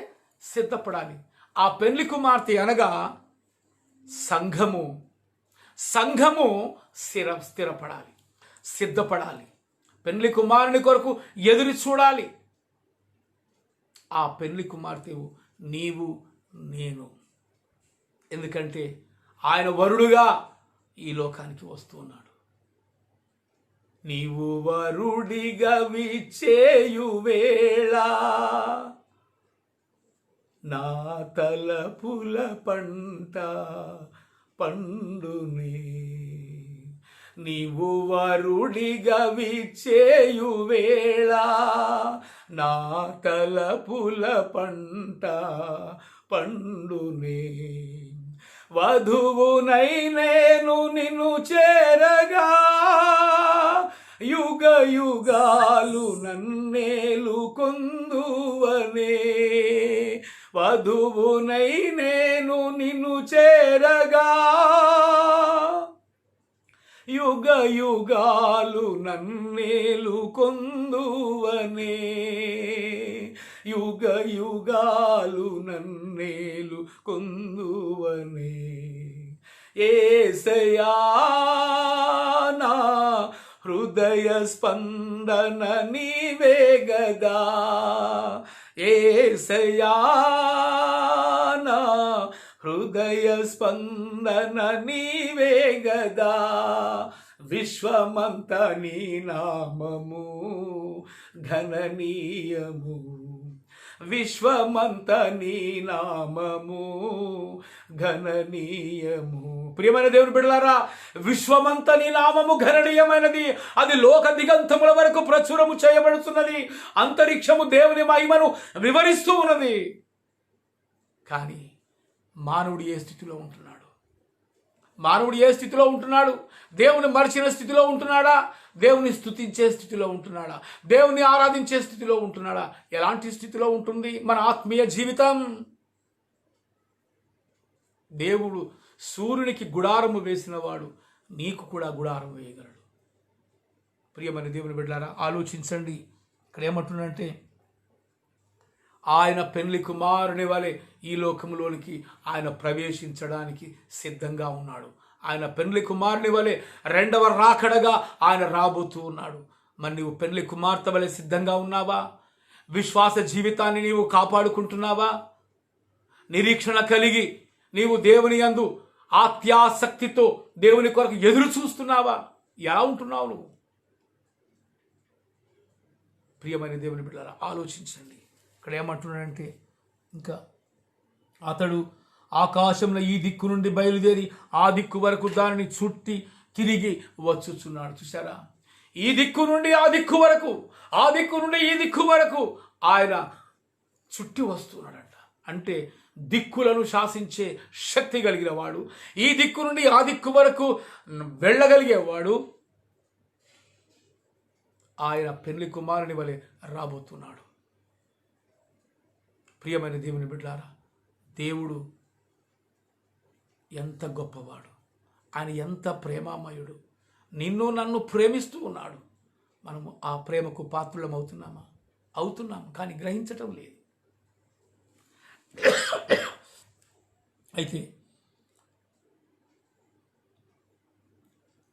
సిద్ధపడాలి. ఆ పెండ్లి కుమార్తె అనగా సంఘము. సంఘము స్థిరపడాలి, సిద్ధపడాలి. పెండ్లి కుమారుని కొరకు ఎదురు చూడాలి. ఆ పెండ్లి కుమార్తె నీవు నేను. ఎందుకంటే ఆయన వరుడుగా ఈ లోకానికి వస్తూ ఉన్నాడు. నీవు వరుడిగా విచ్చేయు వేళ నా తలపుల పంట పండునే. నీవు వరుడిగా విచ్చేయు వేళ నా తలపుల పంట పండునే. వధువునై నేను నిన్ను చేరగా యుగ యుగాలు నన్నేలు కొందువనే వధువునై నేను నిన్ను చేరగా యుగ యుగాలు నన్నేలు కొందువనే యుగ యుగాలు నన్నేలు కొందువనే యేసయ్యా నా హృదయ స్పందన నీవే గదా యేసయ్యా నా హృదయ స్పందన నీవే గదా విశ్వమంత నీ నామము ఘననీయము విశ్వమంత నీ నామము ఘననీయము. ప్రియమైన దేవుని బిడ్డలారా, విశ్వమంత నీ నామము ఘననీయమైనది. అది లోక దిగంతముల వరకు ప్రచురము చేయబడుతున్నది. అంతరిక్షము దేవుని మహిమను వివరిస్తూ ఉన్నది. కానీ మానవుడు ఏ స్థితిలో ఉంటున్నాడు? మానవుడు ఏ స్థితిలో ఉంటున్నాడు? దేవుని మరిచిన స్థితిలో ఉంటున్నాడా? దేవుని స్తుతించే స్థితిలో ఉంటున్నాడా? దేవుని ఆరాధించే స్థితిలో ఉంటున్నాడా? ఎలాంటి స్థితిలో ఉంటుంది మన ఆత్మీయ జీవితం? దేవుడు సూర్యునికి గుడారము వేసినవాడు నీకు కూడా గుడారం వేయగలడు. ప్రియమైన దేవుని బిడ్డలారా, ఆలోచించండి. ఇక్కడ ఏమంటున్నాడంటే, ఆయన పెండ్లి కుమారుని వలె ఈ లోకంలోనికి ఆయన ప్రవేశించడానికి సిద్ధంగా ఉన్నాడు. ఆయన పెండ్లి కుమారుని వలె రెండవ రాకడగా ఆయన రాబోతూ ఉన్నాడు. మరి నీవు పెండ్లి కుమార్తె వలె సిద్ధంగా ఉన్నావా? విశ్వాస జీవితాన్ని నీవు కాపాడుకుంటున్నావా? నిరీక్షణ కలిగి నీవు దేవుని యందు ఆత్యాసక్తితో దేవుని కొరకు ఎదురు చూస్తున్నావా? ఎలా ఉంటున్నావు నువ్వు? ప్రియమైన దేవుని బిడ్డలారా, ఆలోచించండి. ఇక్కడ ఏమంటున్నాడంటే, ఇంకా అతడు ఆకాశంలో ఈ దిక్కు నుండి బయలుదేరి ఆ దిక్కు వరకు దానిని చుట్టి తిరిగి వచ్చుచున్నాడు. చూసారా? ఈ దిక్కు నుండి ఆ దిక్కు వరకు, ఆ దిక్కు నుండి ఈ దిక్కు వరకు ఆయన చుట్టి వస్తున్నాడంట. అంటే దిక్కులను శాసించే శక్తి కలిగిన వాడు, ఈ దిక్కు నుండి ఆ దిక్కు వరకు వెళ్ళగలిగేవాడు ఆయన పెళ్లి కుమారుని వలె రాబోతున్నాడు. ప్రియమైన దేవుని బిడ్డలారా, దేవుడు ఎంత గొప్పవాడు, ఆయన ఎంత ప్రేమామయుడు, నిన్ను నన్ను ప్రేమిస్తూ ఉన్నాడు. మనము ఆ ప్రేమకు పాత్రులం అవుతున్నామా? అవుతున్నాము, కానీ గ్రహించటం లేదు. అయితే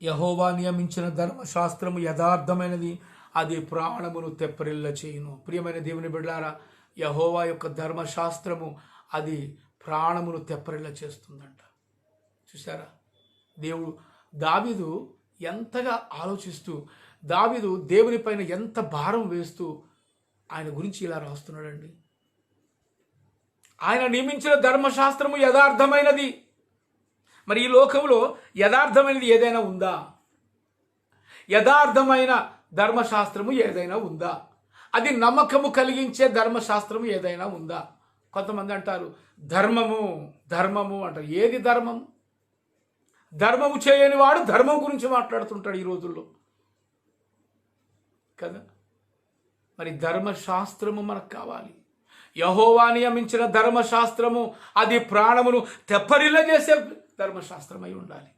యెహోవా నియమించిన ధర్మశాస్త్రము యథార్థమైనది, అది ప్రాణమును తెప్పరిల్ల చేయును. ప్రియమైన దేవుని బిడ్డలారా, యెహోవా యొక్క ధర్మశాస్త్రము అది ప్రాణమును తెప్పరిల్ల చేస్తుందంట. చూసారా? దావీదు ఎంతగా ఆలోచిస్తూ, దావీదు దేవుని పైన ఎంత భారం వేస్తూ ఆయన గురించి ఇలా రాస్తున్నాడండి. ఆయన నియమించిన ధర్మశాస్త్రము యథార్థమైనది. మరి ఈ లోకంలో యథార్థమైనది ఏదైనా ఉందా? యథార్థమైన ధర్మశాస్త్రము ఏదైనా ఉందా? అది నమ్మకము కలిగించే ధర్మశాస్త్రము ఏదైనా ఉందా? కొంతమంది అంటారు ధర్మము ధర్మము అంటారు. ఏది ధర్మము? ధర్మము చేయని వాడు ధర్మం గురించి మాట్లాడుతుంటాడు ఈ రోజుల్లో కదా. మరి ధర్మశాస్త్రము మనకు కావాలి. యెహోవా నియమించిన ధర్మశాస్త్రము అది ప్రాణమును తెప్పరిల్ల చేసే ధర్మశాస్త్రమై ఉండాలి.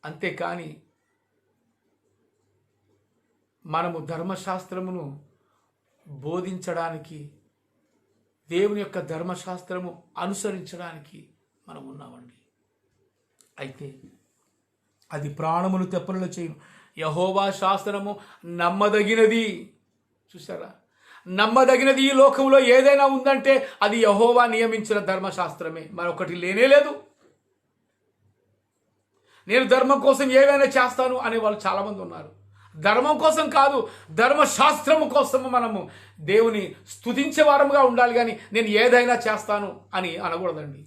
అంతేకాని మనము ధర్మశాస్త్రమును బోధించడానికి, దేవుని యొక్క ధర్మశాస్త్రము అనుసరించడానికి మనం ఉన్నామండి. అయితే అది ప్రాణమును తెప్పరిల్ల చేయును. యెహోవా శాస్త్రము నమ్మదగినది. చూసారా? నమ్మదగినది ఈ లోకంలో ఏదైనా ఉందంటే అది యెహోవా నియమించిన ధర్మశాస్త్రమే, మరొకటి లేనే లేదు. నేను ధర్మం కోసం ఏవైనా చేస్తాను అనే వాళ్ళు చాలామంది ఉన్నారు. ధర్మం కోసం కాదు, ధర్మశాస్త్రము కోసము మనము దేవుని స్తుతించే వారముగా ఉండాలి, కానీ నేను ఏదైనా చేస్తాను అని అనకూడదండి.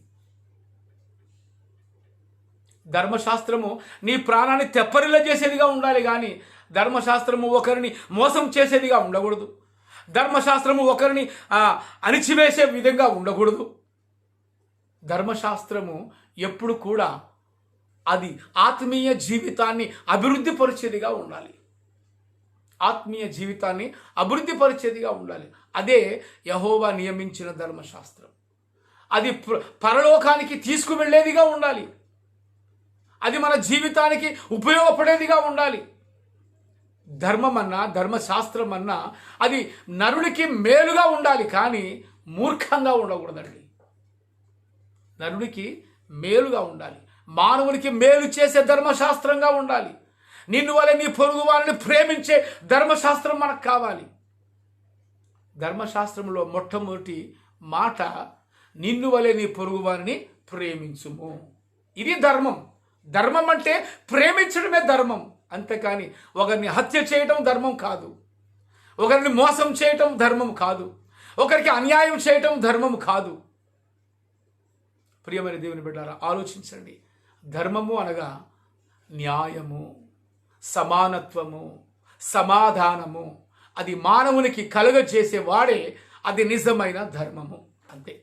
ధర్మశాస్త్రము నీ ప్రాణాన్ని తెప్పరిల్ల చేసేదిగా ఉండాలి, కానీ ధర్మశాస్త్రము ఒకరిని మోసం చేసేదిగా ఉండకూడదు. ధర్మశాస్త్రము ఒకరిని అణిచివేసే విధంగా ఉండకూడదు. ధర్మశాస్త్రము ఎప్పుడు కూడా అది ఆత్మీయ జీవితాన్ని అభివృద్ధి పరిచేదిగా ఉండాలి. ఆత్మీయ జీవితాన్ని అభివృద్ధి పరిచేదిగా ఉండాలి. అదే యెహోవా నియమించిన ధర్మశాస్త్రం. అది పరలోకానికి తీసుకువెళ్ళేదిగా ఉండాలి. అది మన జీవితానికి ఉపయోగపడేదిగా ఉండాలి. ధర్మం అన్నా ధర్మశాస్త్రం అన్నా అది నరునికి మేలుగా ఉండాలి, కానీ మూర్ఖంగా ఉండకూడదండి. నరునికి మేలుగా ఉండాలి, మానవునికి మేలు చేసే ధర్మశాస్త్రంగా ఉండాలి. నిన్ను వలె నీ పొరుగు వారిని ప్రేమించే ధర్మశాస్త్రం మనకు కావాలి. ధర్మశాస్త్రంలో మొట్టమొదటి మాట నిన్ను వలె నీ పొరుగు వారిని ప్రేమించుము. ఇది ధర్మం. ధర్మం అంటే ప్రేమించడమే ధర్మం. అంతేకాని ఒకరిని హత్య చేయటం ధర్మం కాదు, ఒకరిని మోసం చేయటం ధర్మం కాదు, ఒకరికి అన్యాయం చేయటం ధర్మం కాదు. ప్రియమైన దేవుని బిడ్డలారా, ఆలోచించండి. ధర్మము అనగా న్యాయము, సమానత్వము, సమాధానము. అది మానవునికి కలుగజేసేవాడే అది నిజమైన ధర్మము. అంతే.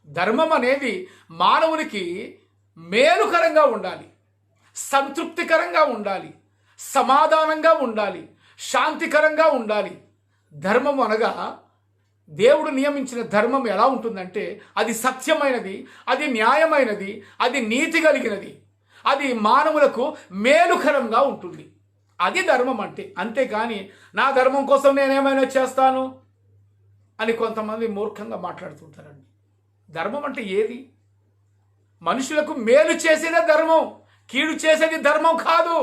ధర్మం అనేది మానవునికి మేలుకరంగా ఉండాలి, సంతృప్తికరంగా ఉండాలి, సమాధానంగా ఉండాలి, శాంతికరంగా ఉండాలి. ధర్మం అనగా దేవుడు నియమించిన ధర్మం ఎలా ఉంటుందంటే అది సత్యమైనది, అది న్యాయమైనది, అది నీతి కలిగినది, అది మానవులకు మేలుకరంగా ఉంటుంది. అది ధర్మం అంటే. అంతేకాని నా ధర్మం కోసం నేనేమైనా చేస్తాను అని కొంతమంది మూర్ఖంగా మాట్లాడుతుంటారండి. ధర్మం అంటే ఏది? మనుషులకు మేలు చేసేదే ధర్మం, కీడు చేసేది ధర్మం కాదు.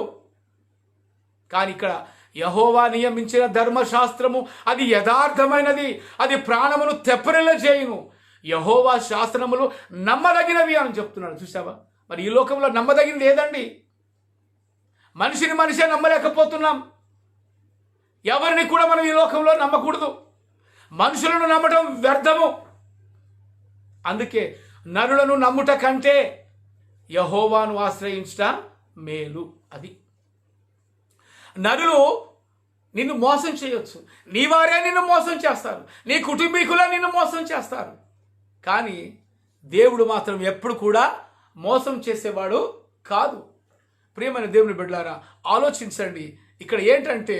కానీ ఇక్కడ యెహోవా నియమించిన ధర్మశాస్త్రము అది యథార్థమైనది, అది ప్రాణమును తెప్పరిల్ల చేయును. యెహోవా శాస్త్రములు నమ్మదగినవి అని చెప్తున్నాడు. చూసావా? మరి ఈ లోకంలో నమ్మదగినది ఏదండి? మనిషిని మనిషే నమ్మలేకపోతున్నాం. ఎవరిని కూడా మనం ఈ లోకంలో నమ్మకూడదు. మనుషులను నమ్మటం వ్యర్థము. అందుకే నరులను నమ్ముట కంటే యెహోవాను ఆశ్రయించుట మేలు. అది నరులు నిన్ను మోసం చేయొచ్చు, నీ వారే నిన్ను మోసం చేస్తారు, నీ కుటుంబీకులే నిన్ను మోసం చేస్తారు. కానీ దేవుడు మాత్రం ఎప్పుడు కూడా మోసం చేసేవాడు కాదు. ప్రియమైన దేవుని బిడ్డలారా, ఆలోచించండి. ఇక్కడ ఏంటంటే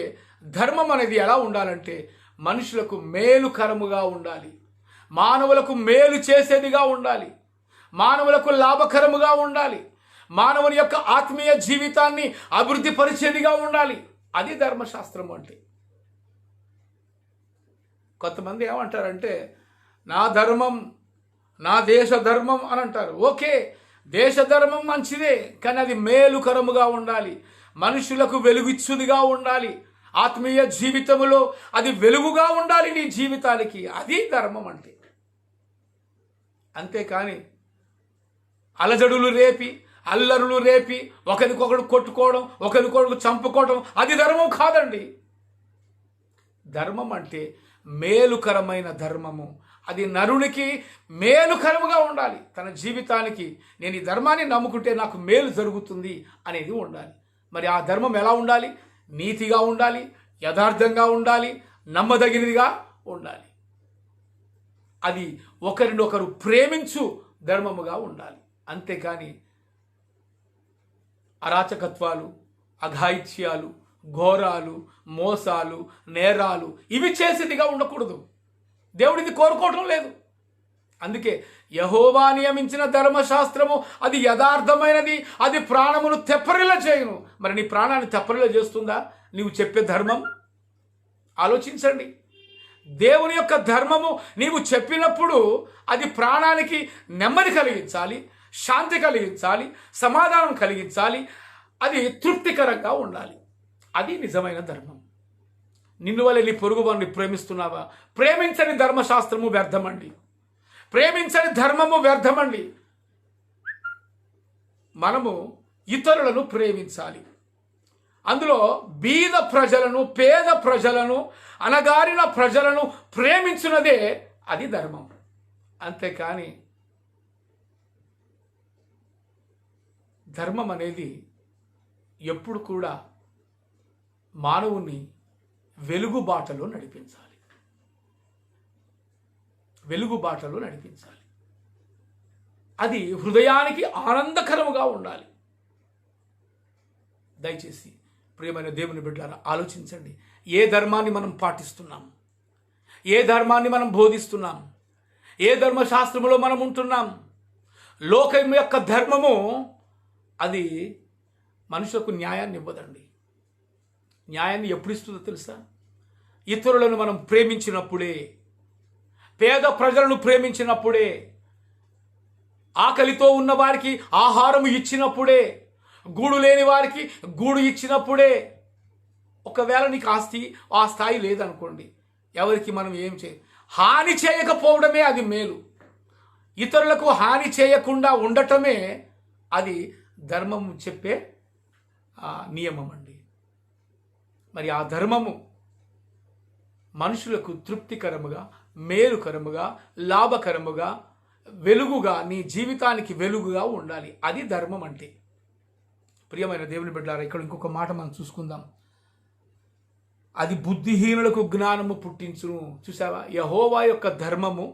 ధర్మం అనేది ఎలా ఉండాలంటే మనుషులకు మేలుకరముగా ఉండాలి, మానవులకు మేలు చేసేదిగా ఉండాలి, మానవులకు లాభకరముగా ఉండాలి, మానవుని యొక్క ఆత్మీయ జీవితాన్ని అభివృద్ధి పరిచేదిగా ఉండాలి. అది ధర్మశాస్త్రం అంటే. కొంతమంది ఏమంటారంటే నా ధర్మం, నా దేశ ధర్మం అని అంటారు. ఓకే, దేశ ధర్మం మంచిదే, కానీ అది మేలుకరముగా ఉండాలి, మనుషులకు వెలుగిచ్చుదిగా ఉండాలి, ఆత్మీయ జీవితంలో అది వెలుగుగా ఉండాలి నీ జీవితానికి. అది ధర్మం అంటే. అంతేకాని అలజడులు రేపి, అల్లరులు రేపి, ఒకరికొకడు కొట్టుకోవడం, ఒకరికొకడు చంపుకోవడం అది ధర్మం కాదండి. ధర్మం అంటే మేలుకరమైన ధర్మము. అది నరునికి మేలుకరముగా ఉండాలి. తన జీవితానికి నేను ఈ ధర్మాన్ని నమ్ముకుంటే నాకు మేలు జరుగుతుంది అనేది ఉండాలి. మరి ఆ ధర్మం ఎలా ఉండాలి? నీతిగా ఉండాలి, యథార్థంగా ఉండాలి, నమ్మదగినదిగా ఉండాలి. అది ఒకరినొకరు ప్రేమించు ధర్మముగా ఉండాలి. అంతేకాని అరాచకత్వాలు, అఘాయిత్యాలు, ఘోరాలు, మోసాలు, నేరాలు ఇవి చేసేదిగా ఉండకూడదు. దేవుడిది కోరుకోవటం లేదు. అందుకే యెహోవా నియమించిన ధర్మశాస్త్రము అది యథార్థమైనది, అది ప్రాణమును తెప్పరిల్ల చేయును. మరి నీ ప్రాణాన్ని తెప్పరిల్ల చేస్తుందా నీవు చెప్పే ధర్మం? ఆలోచించండి. దేవుని యొక్క ధర్మము నీవు చెప్పినప్పుడు అది ప్రాణానికి నెమ్మది కలిగించాలి, శాంతి కలిగించాలి, సమాధానం కలిగించాలి, అది తృప్తికరంగా ఉండాలి. అది నిజమైన ధర్మం. నిన్ను వలె నీ పొరుగు వారిని ప్రేమిస్తున్నావా? ప్రేమించని ధర్మశాస్త్రము వ్యర్థమండి, ప్రేమించని ధర్మము వ్యర్థమండి. మనము ఇతరులను ప్రేమించాలి. అందులో బీద ప్రజలను, పేద ప్రజలను, అణగారిన ప్రజలను ప్రేమించున్నదే అది ధర్మం. అంతేకాని ధర్మం అనేది ఎప్పుడు కూడా మానవుని వెలుగుబాటలో నడిపించాలి, వెలుగుబాటలో నడిపించాలి. అది హృదయానికి ఆనందకరముగా ఉండాలి. దయచేసి ప్రియమైన దేవుని బిడ్డలారా ఆలోచించండి. ఏ ధర్మాన్ని మనం పాటిస్తున్నాం, ఏ ధర్మాన్ని మనం బోధిస్తున్నాం, ఏ ధర్మశాస్త్రములో మనం ఉంటున్నాం. లోకం యొక్క ధర్మము అది మనుషులకు న్యాయాన్ని ఇవ్వదండి. న్యాయాన్ని ఎప్పుడు ఇస్తుందో తెలుసా? ఇతరులను మనం ప్రేమించినప్పుడే, పేద ప్రజలను ప్రేమించినప్పుడే, ఆకలితో ఉన్న వారికి ఆహారం ఇచ్చినప్పుడే, గూడు లేని వారికి గూడు ఇచ్చినప్పుడే. ఒకవేళ నీకు ఆ స్థాయి లేదనుకోండి, ఎవరికి మనం ఏం హాని చేయకపోవడమే అది మేలు. ఇతరులకు హాని చేయకుండా ఉండటమే అది ధర్మం చెప్పే నియమం అండి. మరి ఆ ధర్మము మనుషులకు తృప్తికరముగా, మేలుకరముగా, లాభకరముగా, వెలుగుగా, నీ జీవితానికి వెలుగుగా ఉండాలి. అది ధర్మం అంటే. ప్రియమైన దేవుని బిడ్డలారా, ఇక్కడ ఇంకొక మాట మనం చూసుకుందాం. అది బుద్ధిహీనులకు జ్ఞానము పుట్టించును. చూసావా? యెహోవా యొక్క ధర్మము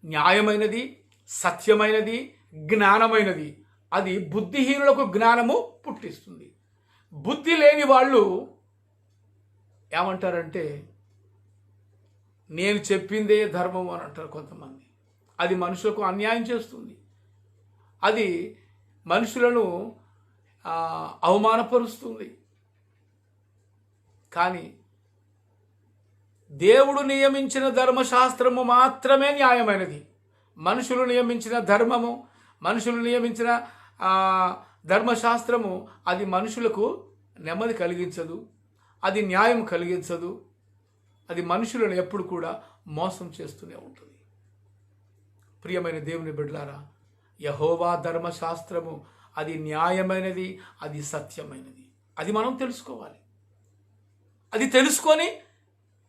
న్యాయమైనది, సత్యమైనది, జ్ఞానమైనది. అది బుద్ధిహీనులకు జ్ఞానము పుట్టిస్తుంది. బుద్ధి లేని వాళ్ళు ఏమంటారంటే, నేను చెప్పిందే ధర్మం అని అంటారు కొంతమంది. అది మనుషులకు అన్యాయం చేస్తుంది. అది మనుషులను అవమానపరుస్తుంది. కానీ దేవుడు నియమించిన ధర్మశాస్త్రము మాత్రమే న్యాయమైనది. మనుషులు నియమించిన ధర్మము, మనుషులు నియమించిన ధర్మశాస్త్రము అది మనుషులకు నెమ్మది కలిగించదు, అది న్యాయం కలిగించదు. అది మనుషులను ఎప్పుడు కూడా మోసం చేస్తూనే ఉంటుంది. ప్రియమైన దేవుని బిడ్డలారా, యెహోవా ధర్మశాస్త్రము అది న్యాయమైనది, అది సత్యమైనది. అది మనం తెలుసుకోవాలి. అది తెలుసుకొని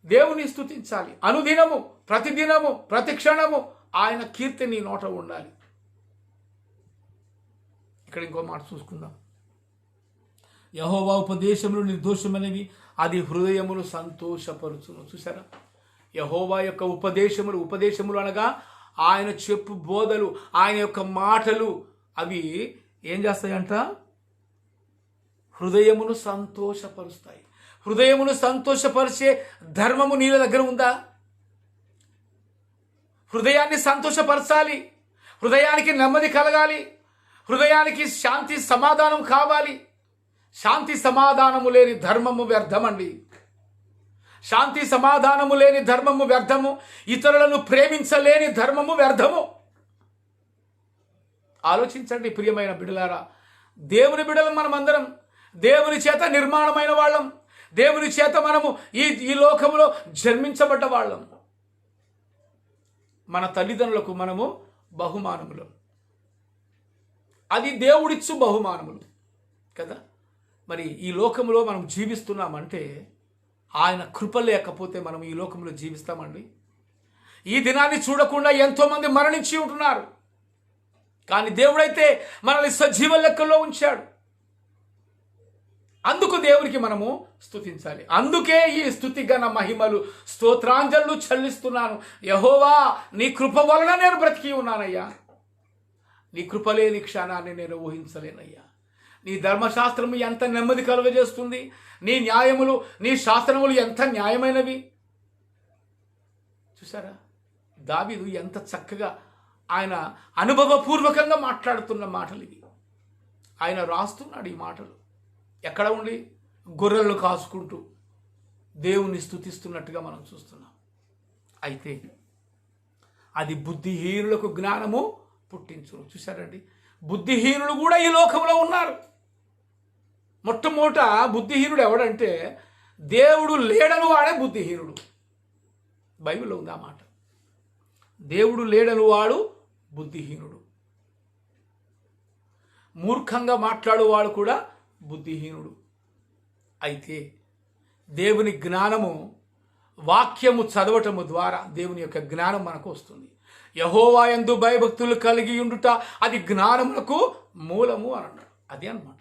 దేవుని స్తుతించాలి. అనుదినము, ప్రతిదినము, ప్రతి క్షణము ఆయన కీర్తి నీ నోట ఉండాలి. ఇక్కడ ఇంకో మాట చూసుకుందాం. యెహోవా ఉపదేశములు నిర్దోషమైనవి, అది హృదయమును సంతోషపరుచును. చూసారా? యెహోవా యొక్క ఉపదేశములు అనగా ఆయన చెప్పు బోధలు, ఆయన యొక్క మాటలు అవి ఏం చేస్తాయంట? హృదయమును సంతోషపరుస్తాయి. హృదయమును సంతోషపరిచే ధర్మము నీళ్ళ దగ్గర ఉందా? హృదయాన్ని సంతోషపరచాలి, హృదయానికి నెమ్మది కలగాలి, హృదయానికి శాంతి సమాధానం కావాలి. శాంతి సమాధానము లేని ధర్మము వ్యర్థమండి. శాంతి సమాధానము లేని ధర్మము వ్యర్థము. ఇతరులను ప్రేమించలేని ధర్మము వ్యర్థము. ఆలోచించండి ప్రియమైన బిడ్డలారా. దేవుని బిడ్డలు మనమందరం దేవుని చేత నిర్మాణమైన వాళ్ళం. దేవుని చేత మనము ఈ లోకంలో జన్మించబడ్డ వాళ్ళం. మన తల్లిదండ్రులకు మనము బహుమానములు. అది దేవుడిచ్చు బహుమానములు కదా. మరి ఈ లోకంలో మనం జీవిస్తున్నామంటే ఆయన కృప లేకపోతే మనం ఈ లోకంలో జీవిస్తామండి? ఈ దినాన్ని చూడకుండా ఎంతోమంది మరణించి ఉంటున్నారు. కానీ దేవుడైతే మనల్ని సజీవ లెక్కల్లో ఉంచాడు. అందుకు దేవునికి మనము స్తుతించాలి. అందుకే ఈ స్తుతి గణ మహిమలు, స్తోత్రాంజలు చెల్లిస్తున్నాను. యెహోవా, నీ కృప వలన నేను బ్రతికి ఉన్నానయ్యా. నీ కృప లేని క్షణాన్ని నేను ఊహించలేనయ్యా. నీ ధర్మశాస్త్రము ఎంత నెమ్మది కలుగజేస్తుంది. నీ న్యాయములు, నీ శాస్త్రములు ఎంత న్యాయమైనవి. చూసారా? దావీదు ఎంత చక్కగా ఆయన అనుభవపూర్వకంగా మాట్లాడుతున్న మాటలు ఇవి. ఆయన రాస్తున్నాడు ఈ మాటలు. ఎక్కడ ఉండి? గొర్రెలను కాసుకుంటూ దేవుని స్తుతిస్తున్నట్టుగా మనం చూస్తున్నాం. అయితే అది బుద్ధిహీనులకు జ్ఞానము పుట్టించును. చూశారండి? బుద్ధిహీనులు కూడా ఈ లోకంలో ఉన్నారు. మొట్టమొదట బుద్ధిహీనుడు ఎవడంటే, దేవుడు లేడను వాడే బుద్ధిహీనుడు. బైబిల్లో ఉంది ఆ మాట. దేవుడు లేడను వాడు బుద్ధిహీనుడు. మూర్ఖంగా మాట్లాడువాడు కూడా బుద్ధిహీనుడు. అయితే దేవుని జ్ఞానము, వాక్యము చదవటము ద్వారా దేవుని యొక్క జ్ఞానం మనకు వస్తుంది. యెహోవా యందు భయభక్తులు కలిగి ఉండుట అది జ్ఞానములకు మూలము అని అన్నాడు. అదే అన్నమాట.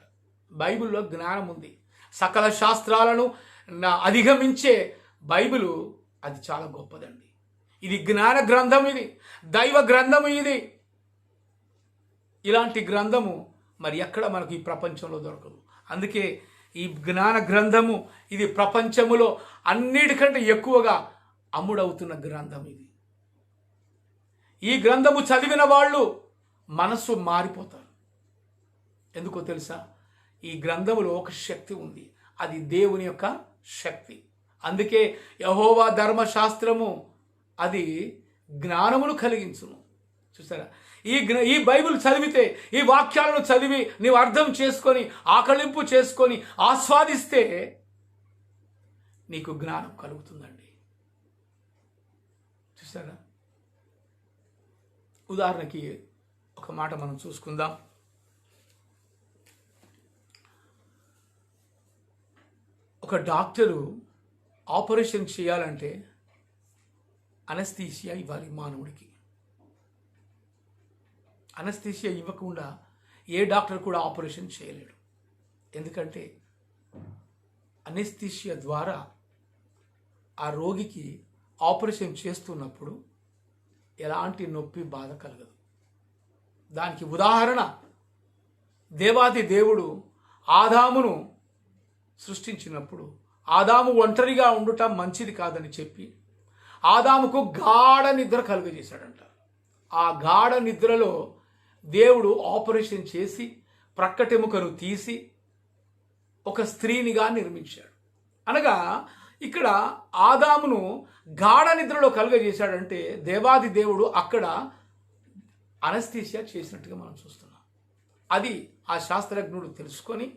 బైబిల్లో జ్ఞానం ఉంది. సకల శాస్త్రాలను అధిగమించే బైబిలు అది చాలా గొప్పదండి. ఇది జ్ఞాన గ్రంథం, ఇది దైవ గ్రంథము. ఇది ఇలాంటి గ్రంథము మరి ఎక్కడ మనకు ఈ ప్రపంచంలో దొరకదు. అందుకే ఈ జ్ఞాన గ్రంథము ఇది ప్రపంచములో అన్నిటికంటే ఎక్కువగా అమ్ముడవుతున్న గ్రంథం ఇది. ఈ గ్రంథము చదివిన వాళ్ళు మనస్సు మారిపోతారు. ఎందుకో తెలుసా? ఈ గ్రంథములో ఒక శక్తి ఉంది, అది దేవుని యొక్క శక్తి. అందుకే యెహోవా ధర్మశాస్త్రము అది జ్ఞానమును కలిగించును. చూసారా? ఈ బైబిల్ చదివితే, ఈ వాక్యాలను చదివి నీవు అర్థం చేసుకొని ఆకలింపు చేసుకొని ఆస్వాదిస్తే నీకు జ్ఞానం కలుగుతుందండి. చూసారా? ఉదాహరణకి ఒక మాట మనం చూసుకుందాం. ఒక డాక్టరు ఆపరేషన్ చేయాలంటే అనస్థీషియా ఇవ్వాలి మానవుడికి. అనస్థీషియా ఇవ్వకుండా ఏ డాక్టర్ కూడా ఆపరేషన్ చేయలేడు. ఎందుకంటే అనస్థీషియా ద్వారా ఆ రోగికి ఆపరేషన్ చేస్తున్నప్పుడు ఎలాంటి నొప్పి బాధ కలగదు. దానికి ఉదాహరణ దేవాది దేవుడు ఆదామును సృష్టించినప్పుడు ఆదాము ఒంటరిగా ఉండటం మంచిది కాదని చెప్పి ఆదాముకు గాఢ నిద్ర కలుగజేశాడంట. ఆ గాఢ నిద్రలో దేవుడు ఆపరేషన్ చేసి ప్రక్కటెముకను తీసి ఒక స్త్రీనిగా నిర్మించాడు. అనగా ఇక్కడ ఆదామును గాఢ నిద్రలో కలుగజేశాడంటే దేవాది దేవుడు అక్కడ అనస్థీషియా చేసినట్టుగా మనం చూస్తున్నాం. అది ఆ శాస్త్రజ్ఞుడు తెలుసుకొని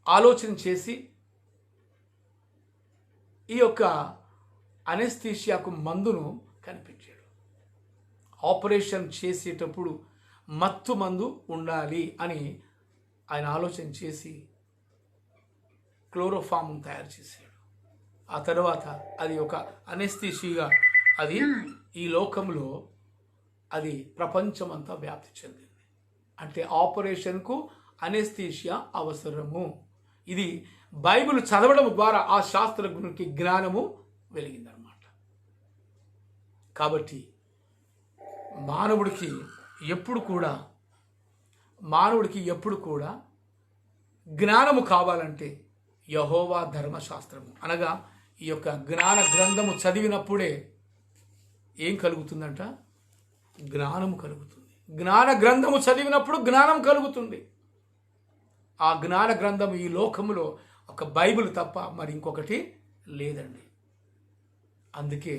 ఆలోచన చేసి ఈ యొక్క అనస్థీషియాకు మందును కనిపించాడు. ఆపరేషన్ చేసేటప్పుడు మత్తు మందు ఉండాలి అని ఆయన ఆలోచన చేసి క్లోరోఫామ్ను తయారు చేశాడు. ఆ తర్వాత అది ఒక అనస్థీషియా అది ఈ లోకంలో అది ప్రపంచమంతా వ్యాప్తి చెందింది. అంటే ఆపరేషన్కు అనస్థీషియా అవసరము. ఇది బైబిల్ చదవడం ద్వారా ఆ శాస్త్రజ్ఞునికి జ్ఞానము వెలిగిందనమాట. కాబట్టి మానవుడికి ఎప్పుడు కూడా జ్ఞానము కావాలంటే యెహోవా ధర్మశాస్త్రము అనగా ఈ యొక్క జ్ఞాన గ్రంథము చదివినప్పుడే ఏం కలుగుతుందంట? జ్ఞానము కలుగుతుంది. జ్ఞాన గ్రంథము చదివినప్పుడు జ్ఞానం కలుగుతుంది. ఆ జ్ఞాన గ్రంథం ఈ లోకములో ఒక బైబిల్ తప్ప మరి ఇంకొకటి లేదండి. అందుకే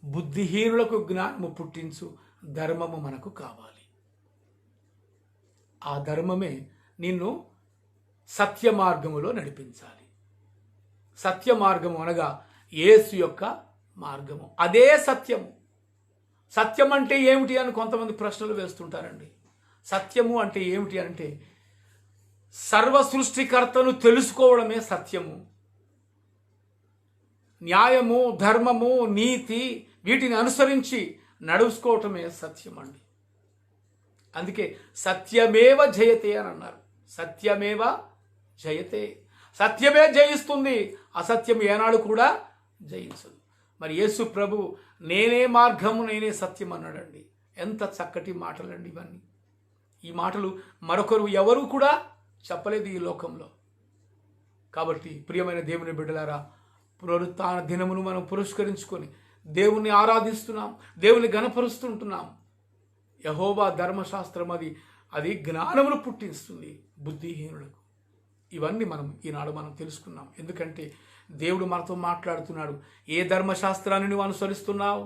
బుద్ధిహీనులకు జ్ఞానము పుట్టించు ధర్మము మనకు కావాలి. ఆ ధర్మమే నిన్ను సత్య మార్గములో నడిపించాలి. సత్య మార్గము అనగా యేసు యొక్క మార్గము, అదే సత్యము. సత్యం అంటే ఏమిటి అని కొంతమంది ప్రశ్నలు వేస్తుంటారండి. సత్యము అంటే ఏమిటి అంటే సర్వ సృష్టికర్తను తెలుసుకోవడమే సత్యము. న్యాయము, ధర్మము, నీతి వీటిని అనుసరించి నడుచుకోవటమే సత్యం అండి. అందుకే సత్యమేవ జయతే అని అన్నారు. సత్యమేవ జయతే, సత్యమే జయిస్తుంది, అసత్యం ఏనాడు కూడా జయించదు. మరి యేసు ప్రభు నేనే మార్గము నేనే సత్యం అన్నాడండి. ఎంత చక్కటి మాటలండి ఇవన్నీ. ఈ మాటలు మరొకరు ఎవరు కూడా చెప్పలేదు ఈ లోకంలో. కాబట్టి ప్రియమైన దేవుని బిడ్డలారా, పునరుత్థాన దినమును మనం పురస్కరించుకొని దేవుణ్ణి ఆరాధిస్తున్నాం, దేవుని గణపరుస్తుంటున్నాం. యెహోవా ధర్మశాస్త్రం అది జ్ఞానమును పుట్టిస్తుంది బుద్ధిహీనులకు. ఇవన్నీ ఈనాడు మనం తెలుసుకున్నాం. ఎందుకంటే దేవుడు మనతో మాట్లాడుతున్నాడు. ఏ ధర్మశాస్త్రాన్ని నువ్వు అనుసరిస్తున్నావు?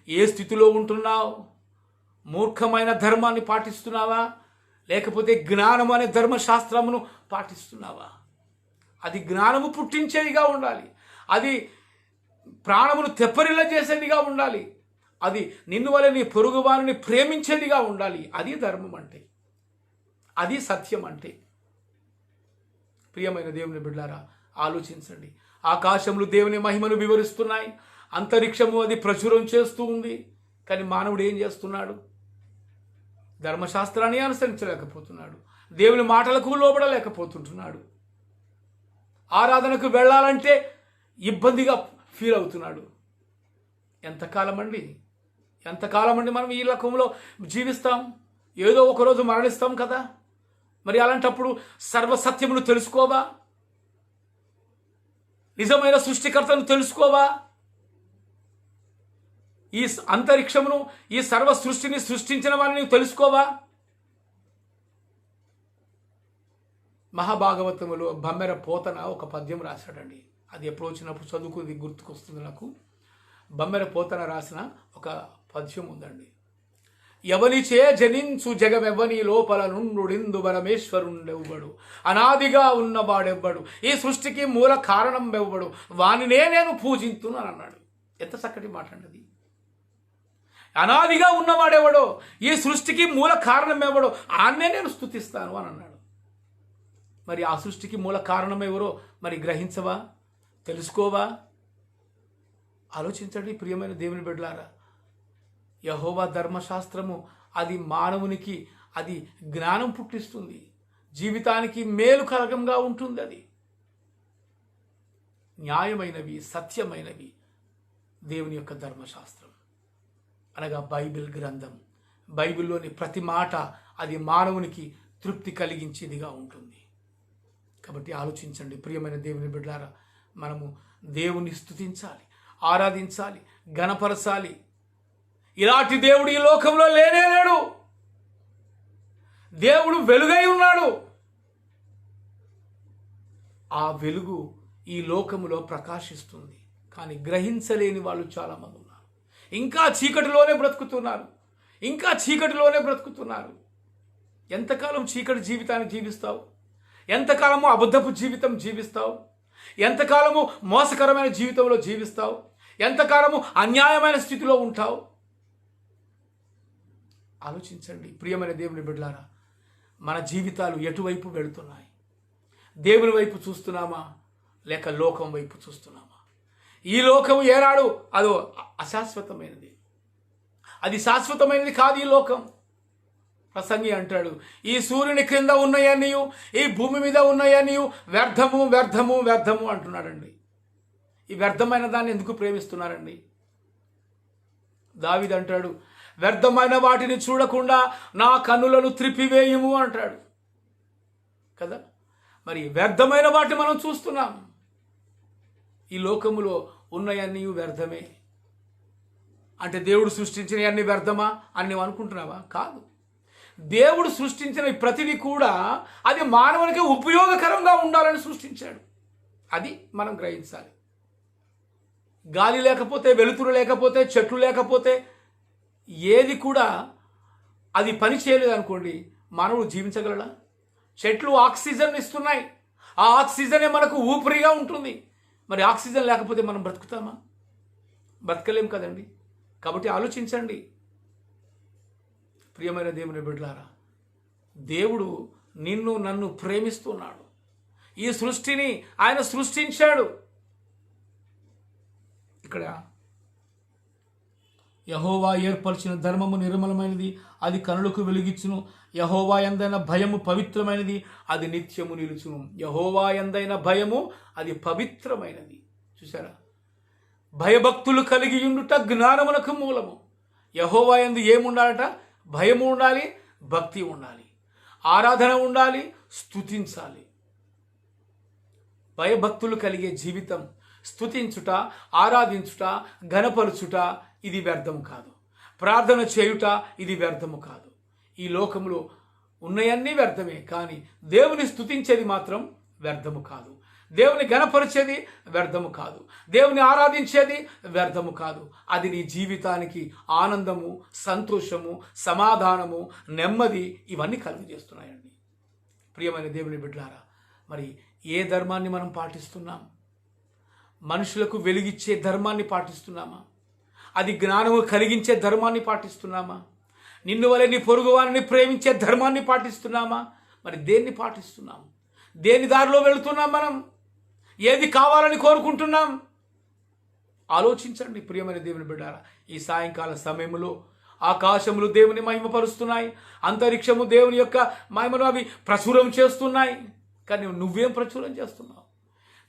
ఏ స్థితిలో ఉంటున్నావు? మూర్ఖమైన ధర్మాన్ని పాటిస్తున్నావా, లేకపోతే జ్ఞానం అనే ధర్మశాస్త్రమును పాటిస్తున్నావా? అది జ్ఞానము పుట్టించేదిగా ఉండాలి. అది ప్రాణమును తెప్పరిల్ల చేసేదిగా ఉండాలి. అది నిన్ను వల్ల నీ పొరుగు వారిని ప్రేమించేదిగా ఉండాలి. అది ధర్మం అంటే, అది సత్యం అంటే. ప్రియమైన దేవుని బిడ్డలారా, ఆలోచించండి. ఆకాశములు దేవుని మహిమను వివరిస్తున్నాయి, అంతరిక్షము అది ప్రచురం చేస్తూ ఉంది. కానీ మానవుడు ఏం చేస్తున్నాడు? ధర్మశాస్త్రాన్ని అనుసరించలేకపోతున్నాడు, దేవుని మాటలకు లోబడలేకపోతుంటున్నాడు. ఆరాధనకు వెళ్ళాలంటే ఇబ్బందిగా ఫీల్ అవుతున్నాడు. ఎంతకాలం అండి మనం ఈ లోకంలో జీవిస్తాం? ఏదో ఒకరోజు మరణిస్తాం కదా. మరి అలాంటప్పుడు సర్వసత్యమును తెలుసుకోవా? నిజమైన సృష్టికర్తను తెలుసుకోవా? ఈ అంతరిక్షమును, ఈ సర్వ సృష్టిని సృష్టించిన వారిని నీవు తెలుసుకోవా? మహాభాగవతములో బమ్మెర పోతన ఒక పద్యం రాశాడండి. అది ఎప్పుడు వచ్చినప్పుడు చదువుకుని గుర్తుకొస్తుంది నాకు. బమ్మెర పోతన రాసిన ఒక పద్యం ఉందండి. ఎవనిచే జనించు జగమెవ్వని లోపల నుండుడిందు పరమేశ్వరుండెవ్వడు, అనాదిగా ఉన్నవాడెవ్వడు, ఈ సృష్టికి మూల కారణం ఎవ్వడు, వానినే నేను పూజింతును అని అన్నాడు. ఎంత చక్కటి మాట అండి. అనాదిగా ఉన్నవాడెవడో, ఈ సృష్టికి మూల కారణం ఎవడో ఆన్నే నేను స్తుతిస్తాను అని అన్నాడు. మరి ఆ సృష్టికి మూల కారణం ఎవరో మరి గ్రహించవా? తెలుసుకోవా? ఆలోచించండి ప్రియమైన దేవుని బిడ్డలారా. యెహోవా ధర్మశాస్త్రము అది మానవునికి అది జ్ఞానం పుట్టిస్తుంది, జీవితానికి మేలుకరంగా ఉంటుంది. అది న్యాయమైనవి, సత్యమైనవి దేవుని యొక్క ధర్మశాస్త్రం అనగా బైబిల్ గ్రంథం. బైబిల్లోని ప్రతి మాట అది మానవునికి తృప్తి కలిగించేదిగా ఉంటుంది. కాబట్టి ఆలోచించండి ప్రియమైన దేవుని బిడ్డలారా. మనము దేవుని స్తుతించాలి, ఆరాధించాలి, ఘనపరచాలి. ఇలాంటి దేవుడు ఈ లోకంలో లేనే లేడు. దేవుడు వెలుగై ఉన్నాడు. ఆ వెలుగు ఈ లోకములో ప్రకాశిస్తుంది. కానీ గ్రహించలేని వాళ్ళు చాలామంది ఉన్నారు. ఇంకా చీకటిలోనే బ్రతుకుతున్నారు. ఎంతకాలం చీకటి జీవితాన్ని జీవిస్తావు? ఎంతకాలము అబద్ధపు జీవితం జీవిస్తావు? ఎంతకాలము మోసకరమైన జీవితంలో జీవిస్తావు? ఎంతకాలము అన్యాయమైన స్థితిలో ఉంటావు? ఆలోచించండి ప్రియమైన దేవుని బిడ్డలారా. మన జీవితాలు ఎటువైపు వెళుతున్నాయి? దేవుని వైపు చూస్తున్నామా లేక లోకం వైపు చూస్తున్నామా? ఈ లోకం ఏనాడు అదో అశాశ్వతమైనది, అది శాశ్వతమైనది కాదు. ఈ లోకం ప్రసంగి అంటాడు, ఈ సూర్యుని క్రింద ఉన్నాయనియు ఈ భూమి మీద ఉన్నాయనియు వ్యర్థము వ్యర్థము వ్యర్థము అంటున్నాడండి. ఈ వ్యర్థమైన దాన్ని ఎందుకు ప్రేమిస్తున్నారండి? దావీదు అంటాడు, వ్యర్థమైన వాటిని చూడకుండా నా కన్నులను త్రిప్పివేయుము అంటాడు కదా. మరి వ్యర్థమైన వాటిని మనం చూస్తున్నాం. ఈ లోకములో ఉన్నయన్నీ వ్యర్థమే అంటే దేవుడు సృష్టించిన అన్ని వ్యర్థమా అని నువ్వు అనుకుంటున్నావా? కాదు. దేవుడు సృష్టించిన ప్రతిదీ కూడా అది మానవునికి ఉపయోగకరంగా ఉండాలని సృష్టించాడు. అది మనం గ్రహించాలి. గాలి లేకపోతే, వెలుతురు లేకపోతే, చెట్లు లేకపోతే ఏది కూడా అది పని చేయలేదు అనుకోండి, మానవుడు జీవించగలడా? చెట్లు ఆక్సిజన్ ఇస్తున్నాయి, ఆ ఆక్సిజనే మనకు ఊపిరిగా ఉంటుంది. మరి ఆక్సిజన్ లేకపోతే మనం బ్రతుకుతామా? బ్రతకలేం కదండి. కాబట్టి ఆలోచించండి ప్రియమైన దేవుని బిడ్డలారా. దేవుడు నిన్ను నన్ను ప్రేమిస్తున్నాడు. ఈ సృష్టిని ఆయన సృష్టించాడు. ఇక్కడ యెహోవా ఏర్పరిచిన ధర్మము నిర్మలమైనది, అది కనులకు వెలుగిచ్చును. యెహోవా యందైన భయము పవిత్రమైనది, అది నిత్యము నిలుచును. యెహోవా యందైన భయము అది పవిత్రమైనది. చూసారా? భయభక్తులు కలిగి ఉండుట జ్ఞానమునకు మూలము. యెహోవా యందు ఏముండాలట? భయము ఉండాలి, భక్తి ఉండాలి, ఆరాధన ఉండాలి, స్తుతించాలి. భయభక్తులు కలిగే జీవితం, స్తుతించుట, ఆరాధించుట, ఘనపరుచుట ఇది వ్యర్థము కాదు. ప్రార్థన చేయుట ఇది వ్యర్థము కాదు. ఈ లోకంలో ఉన్నయన్నీ వ్యర్థమే, కానీ దేవుని స్తుతించేది మాత్రం వ్యర్థము కాదు. దేవుని ఘనపరిచేది వ్యర్థము కాదు. దేవుని ఆరాధించేది వ్యర్థము కాదు. అది నీ జీవితానికి ఆనందము, సంతోషము, సమాధానము, నెమ్మది ఇవన్నీ కలుగజేస్తున్నాయండి. ప్రియమైన దేవుని బిడ్డలారా, మరి ఏ ధర్మాన్ని మనం పాటిస్తున్నాం? మనుషులకు వెలిగిచ్చే ధర్మాన్ని పాటిస్తున్నామా? అది జ్ఞానము కలిగించే ధర్మాన్ని పాటిస్తున్నామా? నిన్ను వలె నీ పొరుగువారిని ప్రేమించే ధర్మాన్ని పాటిస్తున్నామా? మరి దేన్ని పాటిస్తున్నాం? దేని దారిలో వెళుతున్నాం? మనం ఏది కావాలని కోరుకుంటున్నాం? ఆలోచించండి ప్రియమైన దేవుని బిడ్డారా. ఈ సాయంకాల సమయంలో ఆకాశములు దేవుని మహిమపరుస్తున్నాయి, అంతరిక్షము దేవుని యొక్క మహిమను అవి ప్రచురం చేస్తున్నాయి. కానీ నువ్వేం ప్రచురం చేస్తున్నావు?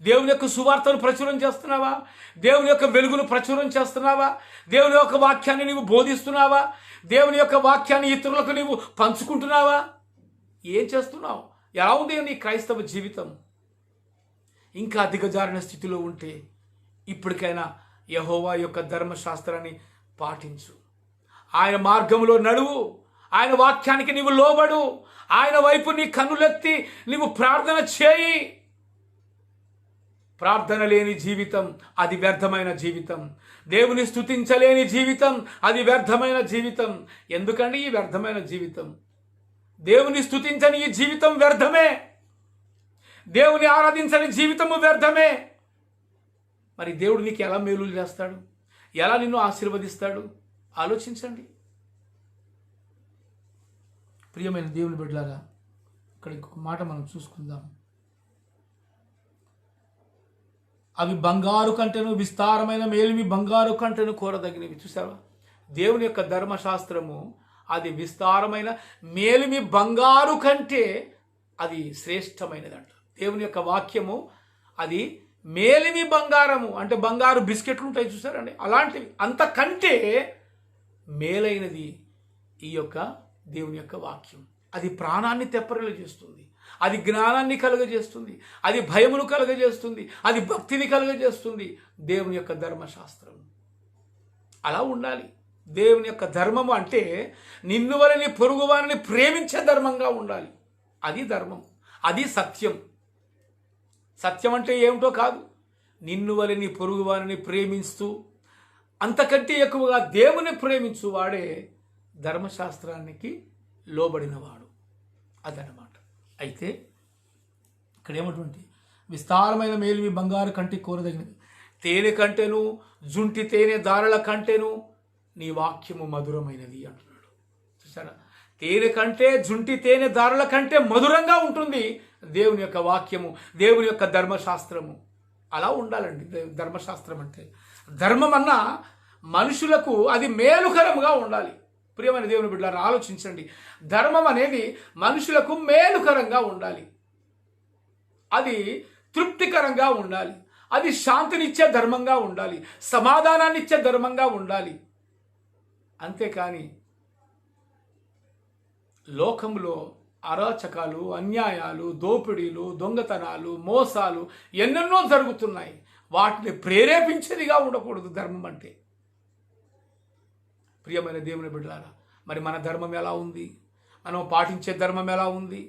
దేవుని యొక్క సువార్తను ప్రచురం చేస్తున్నావా? దేవుని యొక్క వెలుగును ప్రచురం చేస్తున్నావా? దేవుని యొక్క వాక్యాన్ని నీవు బోధిస్తున్నావా? దేవుని యొక్క వాక్యాన్ని ఇతరులకు నీవు పంచుకుంటున్నావా? ఏం చేస్తున్నావు? ఎలా ఉంది నీ క్రైస్తవ జీవితం? ఇంకా దిగజారిన స్థితిలో ఉంటే ఇప్పటికైనా యెహోవా యొక్క ధర్మశాస్త్రాన్ని పాటించు. ఆయన మార్గంలో నడువు. ఆయన వాక్యానికి నీవు లోబడు. ఆయన వైపు నీ కన్నులెత్తి నీవు ప్రార్థన చేయి. ప్రార్థన లేని జీవితం అది వ్యర్థమైన జీవితం. దేవుని స్తుతించలేని జీవితం అది వ్యర్థమైన జీవితం. ఎందుకండి ఈ వ్యర్థమైన జీవితం? దేవుని స్తుతించని ఈ జీవితం వ్యర్థమే. దేవుని ఆరాధించని జీవితము వ్యర్థమే. మరి దేవుడు నీకు ఎలా మేలులు చేస్తాడు? ఎలా నిన్ను ఆశీర్వదిస్తాడు? ఆలోచించండి. ప్రియమైన దేవుని బిడ్డలారా, ఇక్కడ ఇంకొక మాట మనం చూసుకుందాం. అవి బంగారు కంటెను విస్తారమైన మేలిమి బంగారు కంటెను కోరదగినవి. చూసావా? దేవుని యొక్క ధర్మశాస్త్రము అది విస్తారమైన మేలిమి బంగారు కంటే అది శ్రేష్టమైనదంట. దేవుని యొక్క వాక్యము అది మేలిమి బంగారము, అంటే బంగారు బిస్కెట్లు ఉంటాయి చూసారండి, అలాంటివి. అంతకంటే మేలైనది ఈ యొక్క దేవుని యొక్క వాక్యం. అది ప్రాణాన్ని తెప్పరిల్లు చేస్తుంది. అది జ్ఞానాన్ని కలుగజేస్తుంది. అది భయమును కలుగజేస్తుంది. అది భక్తిని కలుగజేస్తుంది. దేవుని యొక్క ధర్మశాస్త్రం అలా ఉండాలి. దేవుని యొక్క ధర్మము అంటే నిన్ను వలని పొరుగు వారిని ప్రేమించే ధర్మంగా ఉండాలి. అది ధర్మం, అది సత్యం. సత్యం అంటే ఏమిటో కాదు, నిన్ను వలని పొరుగు వారిని ప్రేమిస్తూ అంతకంటే ఎక్కువగా దేవుని ప్రేమించు వాడే ధర్మశాస్త్రానికి లోబడినవాడు. అదనమాట. అయితే ఇక్కడ ఏమటువంటి విస్తారమైన మేలిమి బంగారు కంటి కోరదగినది, తేనె కంటేను జుంటి తేనె దారల కంటేను నీ వాక్యము మధురమైనది అంటున్నాడు. చూసారా? తేనె కంటే జుంటి తేనె దారల కంటే మధురంగా ఉంటుంది దేవుని యొక్క వాక్యము, దేవుని యొక్క ధర్మశాస్త్రము. అలా ఉండాలండి. ధర్మశాస్త్రం అంటే ధర్మం అన్నా మనుషులకు అది మేలుకరంగా ఉండాలి. ప్రియమైన దేవుని బిడ్డలారా, ఆలోచించండి. ధర్మం అనేది మనుషులకు మేలుకరంగా ఉండాలి. అది తృప్తికరంగా ఉండాలి. అది శాంతినిచ్చే ధర్మంగా ఉండాలి. సమాధానాన్ని ఇచ్చే ధర్మంగా ఉండాలి. అంతేకాని లోకంలో అరాచకాలు, అన్యాయాలు, దోపిడీలు, దొంగతనాలు, మోసాలు ఎన్నెన్నో జరుగుతున్నాయి. వాటిని ప్రేరేపించేదిగా ఉండకూడదు ధర్మం అంటే. ప్రియమైన దేవుని బిడ్డలారా, మరి మన ధర్మం ఎలా ఉంది? మనం పాటించే ధర్మం ఎలా ఉంది?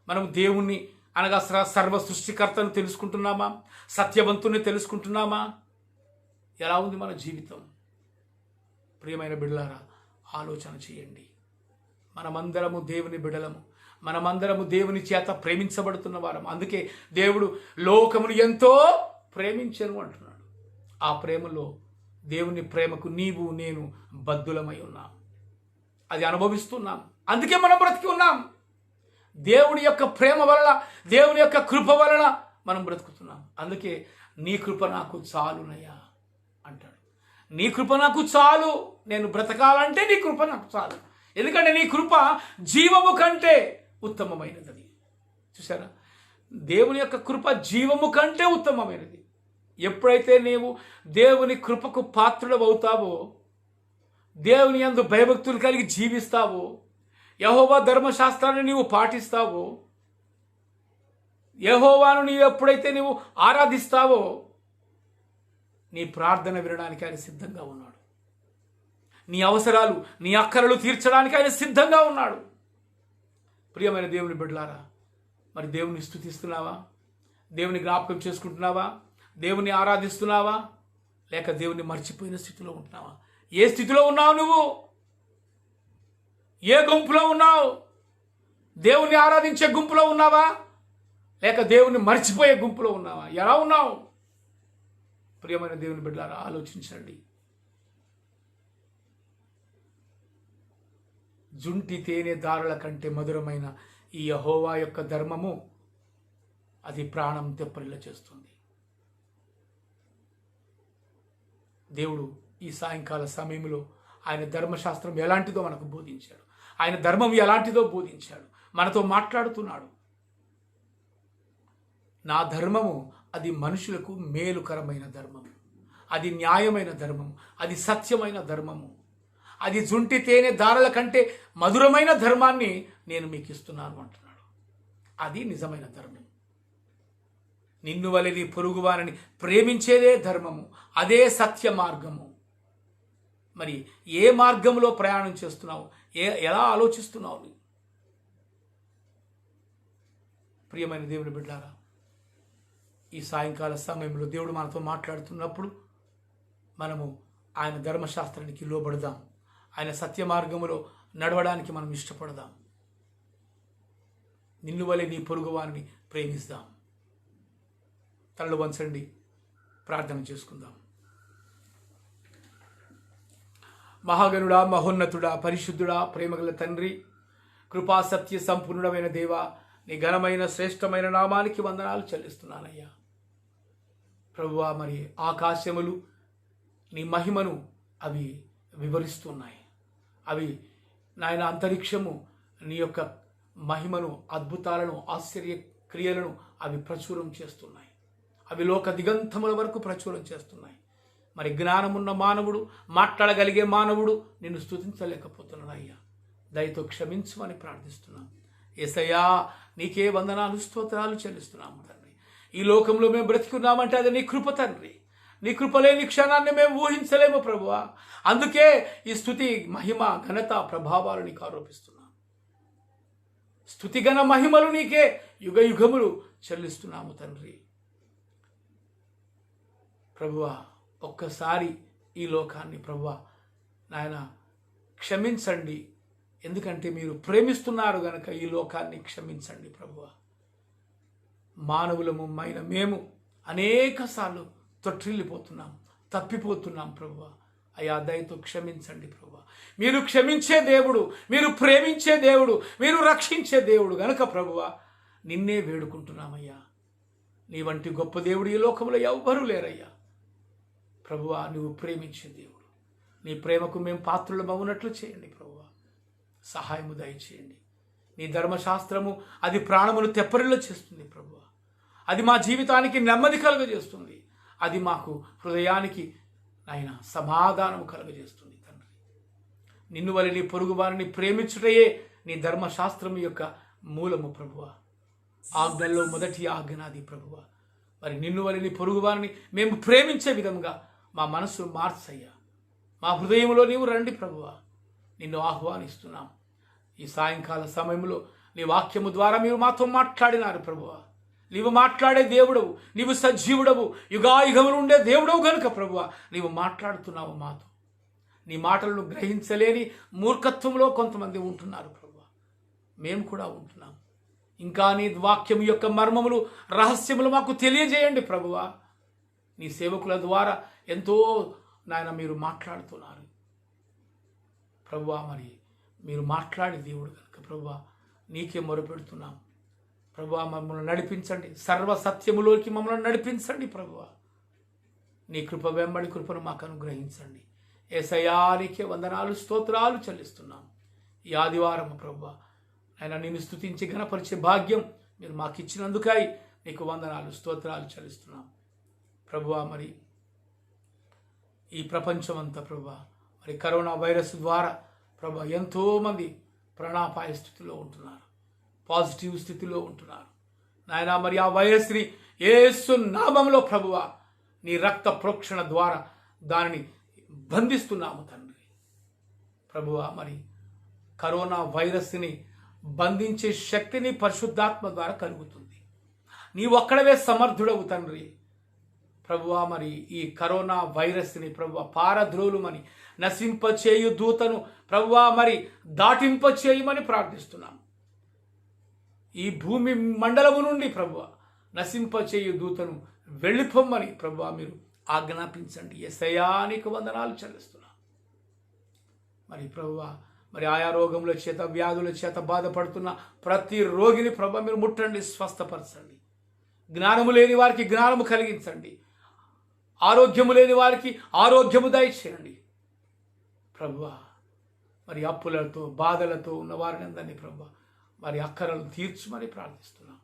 మనం దేవుణ్ణి అనగా సర్వ సృష్టికర్తను తెలుసుకుంటున్నామా? సత్యవంతుని తెలుసుకుంటున్నామా? ఎలా ఉంది మన జీవితం? ప్రియమైన బిడ్డలారా, ఆలోచన చేయండి. మనమందరము దేవుని బిడ్డలము. మనమందరము దేవుని చేత ప్రేమించబడుతున్న వారం. అందుకే దేవుడు లోకమును ఎంతో ప్రేమించెను అంటున్నాడు. ఆ ప్రేమలో దేవుని ప్రేమకు నీవు నేను బద్ధులమై ఉన్నాం. అది అనుభవిస్తున్నాం. అందుకే మనం బ్రతికి ఉన్నాం. దేవుని యొక్క ప్రేమ వలన, దేవుని యొక్క కృప వలన మనం బ్రతుకుతున్నాం. అందుకే నీ కృప నాకు చాలునయ్యా అంటాడు. నీ కృప నాకు చాలు. నేను బ్రతకాలంటే నీ కృప నాకు చాలు. ఎందుకంటే నీ కృప జీవము కంటే ఉత్తమమైనది. చూసారా? దేవుని యొక్క కృప జీవము కంటే ఉత్తమమైనది. ఎప్పుడైతే నీవు దేవుని కృపకు పాత్రుడు అవుతావో, దేవుని యందు భయభక్తులు కలిగి జీవిస్తావో, యెహోవా ధర్మశాస్త్రాన్ని నీవు పాటిస్తావో, యెహోవాను నీవు ఎప్పుడైతే నీవు ఆరాధిస్తావో, నీ ప్రార్థన వినడానికి ఆయన సిద్ధంగా ఉన్నాడు. నీ అవసరాలు, నీ అక్కరలు తీర్చడానికి ఆయన సిద్ధంగా ఉన్నాడు. ప్రియమైన దేవుని బిడ్డలారా, మరి దేవుని స్తుతిస్తున్నావా? దేవుని జ్ఞాపకం చేసుకుంటున్నావా? దేవుని ఆరాధిస్తున్నావా? లేక దేవుని మర్చిపోయిన స్థితిలో ఉంటున్నావా? ఏ స్థితిలో ఉన్నావు నువ్వు? ఏ గుంపులో ఉన్నావు? దేవుని ఆరాధించే గుంపులో ఉన్నావా? లేక దేవుని మర్చిపోయే గుంపులో ఉన్నావా? ఎలా ఉన్నావు? ప్రియమైన దేవుని బిడ్డలారా, ఆలోచించండి. జుంటి తేనె దారుల కంటే మధురమైన ఈ యెహోవా యొక్క ధర్మము అది ప్రాణం తెప్పరిల్ల చేస్తుంది. దేవుడు ఈ సాయంకాల సమయంలో ఆయన ధర్మశాస్త్రం ఎలాంటిదో మనకు బోధించాడు. ఆయన ధర్మం ఎలాంటిదో బోధించాడు. మనతో మాట్లాడుతున్నాడు. నా ధర్మము అది మనుషులకు మేలుకరమైన ధర్మము, అది న్యాయమైన ధర్మము, అది సత్యమైన ధర్మము, అది జుంటి తేనె దారుల కంటే మధురమైన ధర్మాన్ని నేను మీకు ఇస్తున్నాను అంటున్నాడు. అది నిజమైన ధర్మం. నిన్ను వలె నీ పొరుగువారిని ప్రేమించేదే ధర్మము, అదే సత్య మార్గము. మరి ఏ మార్గంలో ప్రయాణం చేస్తున్నావు? ఎలా ఆలోచిస్తున్నావు? ప్రియమైన దేవుని బిడ్డారా, ఈ సాయంకాల సమయంలో దేవుడు మనతో మాట్లాడుతున్నప్పుడు మనము ఆయన ధర్మశాస్త్రానికి లోబడదాం. ఆయన సత్య మార్గములో నడవడానికి మనం ఇష్టపడదాం. నిన్ను వలె నీ పొరుగువారిని ప్రేమిస్తాం. తలలు వంచండి, ప్రార్థన చేసుకుందాం. మహాగణుడా, మహోన్నతుడా, పరిశుద్ధుడా, ప్రేమగల తండ్రి, కృపా సత్య సంపూర్ణమైన దేవా, నీ ఘనమైన శ్రేష్టమైన నామానికి వందనాలు చెల్లిస్తున్నానయ్యా. ప్రభువా, మరి ఆకాశములు నీ మహిమను అవి వివరిస్తున్నాయి. అవి నాయన అంతరిక్షము నీ యొక్క మహిమను, అద్భుతాలను, ఆశ్చర్య క్రియలను అవి ప్రచురం చేస్తున్నాయి. అవి లోక దిగంతముల వరకు ప్రచురం చేస్తున్నాయి. మరి జ్ఞానమున్న మానవుడు, మాట్లాడగలిగే మానవుడు నిన్ను స్తుతించలేకపోతున్నాడు అయ్యా. దయతో క్షమించమని ప్రార్థిస్తున్నాం. యేసయ్యా, నీకే వందనాలు, స్తోత్రాలు చెల్లిస్తున్నాము తండ్రి. ఈ లోకంలో మేము బ్రతికున్నామంటే అది నీ కృప తండ్రి. నీ కృప లేని క్షణాన్ని మేము ఊహించలేము ప్రభువా. అందుకే ఈ స్తుతి, మహిమ, ఘనత, ప్రభావాలు నీకు ఆరోపిస్తున్నాం. స్తుతిగణ మహిమలు నీకే యుగ యుగములు చెల్లిస్తున్నాము తండ్రి. ప్రభువా, ఒక్కసారి ఈ లోకాన్ని ప్రభువా నాయన క్షమించండి. ఎందుకంటే మీరు ప్రేమిస్తున్నారు గనక ఈ లోకాన్ని క్షమించండి ప్రభువా. మానవులమైన మేము అనేక సార్లు తొట్టిల్లిపోతున్నాం, తప్పిపోతున్నాం ప్రభువా. అయ్యా, దయతో క్షమించండి ప్రభువా. మీరు క్షమించే దేవుడు, మీరు ప్రేమించే దేవుడు, మీరు రక్షించే దేవుడు గనక ప్రభువా నిన్నే వేడుకుంటున్నామయ్యా. నీ వంటి గొప్ప దేవుడు ఈ లోకంలో ఎవ్వరూ లేరయ్యా. ప్రభువా, నువ్వు ప్రేమించే దేవుడు. నీ ప్రేమకు మేము పాత్రులమవునట్లు చేయండి ప్రభువా. సహాయము దయచేయండి. నీ ధర్మశాస్త్రము అది ప్రాణమును తెప్పరిల్ల చేస్తుంది ప్రభువా. అది మా జీవితానికి నెమ్మది కలుగజేస్తుంది. అది మాకు హృదయానికి ఆయన సమాధానము కలుగజేస్తుంది తండ్రి. నిన్ను వలె నీ పొరుగు వారిని ప్రేమించుటయే నీ ధర్మశాస్త్రం యొక్క మూలము ప్రభువా. ఆజ్ఞల్లో మొదటి ఆజ్ఞనాది ప్రభువా. మరి నిన్ను వలె నీ పొరుగు వారిని మేము ప్రేమించే విధంగా మా మనసు మార్చయ్యా. మా హృదయంలో నీవు రండి ప్రభువా. నిన్ను ఆహ్వానిస్తున్నాం. ఈ సాయంకాల సమయంలో నీ వాక్యము ద్వారా మీరు మాతో మాట్లాడినారు ప్రభువా. నీవు మాట్లాడే దేవుడవు, నీవు సజీవుడవు, యుగాయుగములు ఉండే దేవుడవు గనుక ప్రభువా నీవు మాట్లాడుతున్నావు మాతో. నీ మాటలను గ్రహించలేని మూర్ఖత్వంలో కొంతమంది ఉంటున్నారు ప్రభువా. మేము కూడా ఉంటున్నాం. ఇంకా నీ వాక్యం యొక్క మర్మములు, రహస్యములు మాకు తెలియజేయండి ప్రభువా. నీ సేవకుల ద్వారా ఎంతో నాయన మీరు మాట్లాడుతున్నారు ప్రభువా. మరి మీరు మాట్లాడే దేవుడు కనుక ప్రభువా నీకే మొరపెడుతున్నాం ప్రభువా. మమ్మల్ని నడిపించండి, సర్వ సత్యములోకి మమ్మల్ని నడిపించండి ప్రభువా. నీ కృప వెంబడి కృపను మాకు అనుగ్రహించండి. యేసయ్యా, నీకే వందనాలు, స్తోత్రాలు చెల్లిస్తున్నాం. ఈ ఆదివారం ప్రభువా ఆయన నిన్ను స్తుతించి ఘనపరిచే భాగ్యం మీరు మాకు ఇచ్చినందుకై నీకు వందనాలు, స్తోత్రాలు చెల్లిస్తున్నాం ప్రభువా. మరి ఈ ప్రపంచం అంతా ప్రభువా మరి కరోనా వైరస్ ద్వారా ప్రభువా ఎంతోమంది ప్రాణాపాయ స్థితిలో ఉంటున్నారు, పాజిటివ్ స్థితిలో ఉంటున్నారు నాయన. మరి ఆ వైరస్ని యేసు నామములో ప్రభువా నీ రక్త ప్రోక్షణ ద్వారా దానిని బంధిస్తున్నాము తండ్రి ప్రభువా. మరి కరోనా వైరస్ని బంధించే శక్తిని పరిశుద్ధాత్మ ద్వారా కలుగుతుంది. నీ ఒక్కడవే సమర్థుడవు తండ్రి ప్రభువా. మరి ఈ కరోనా వైరస్ని ప్రభువా పారద్రోలుమని, నశింపచేయు దూతను ప్రభువా మరి దాటింపచేయమని ప్రార్థిస్తున్నాం. ఈ భూమి మండలము నుండి ప్రభువా నశింపచేయు దూతను వెళ్ళిపోమ్మని ప్రభువా మీరు ఆజ్ఞాపించండి. యేసయ్యా, నీకు వందనాలు చెల్లిస్తున్నాం. మరి ప్రభువా మరి ఆయా రోగముల చేత, వ్యాధుల చేత బాధపడుతున్న ప్రతి రోగిని ప్రభువా మీరు ముట్టండి, స్వస్థపరచండి. జ్ఞానము లేని వారికి జ్ఞానము కలిగించండి. ఆరోగ్యము లేని వారికి ఆరోగ్యము దయచేయండి ప్రభువా. మరి అప్పులతో, బాధలతో ఉన్న వారిని అందరినీ ప్రభువా మరి అక్కరలు తీర్చమని ప్రార్థిస్తున్నాం.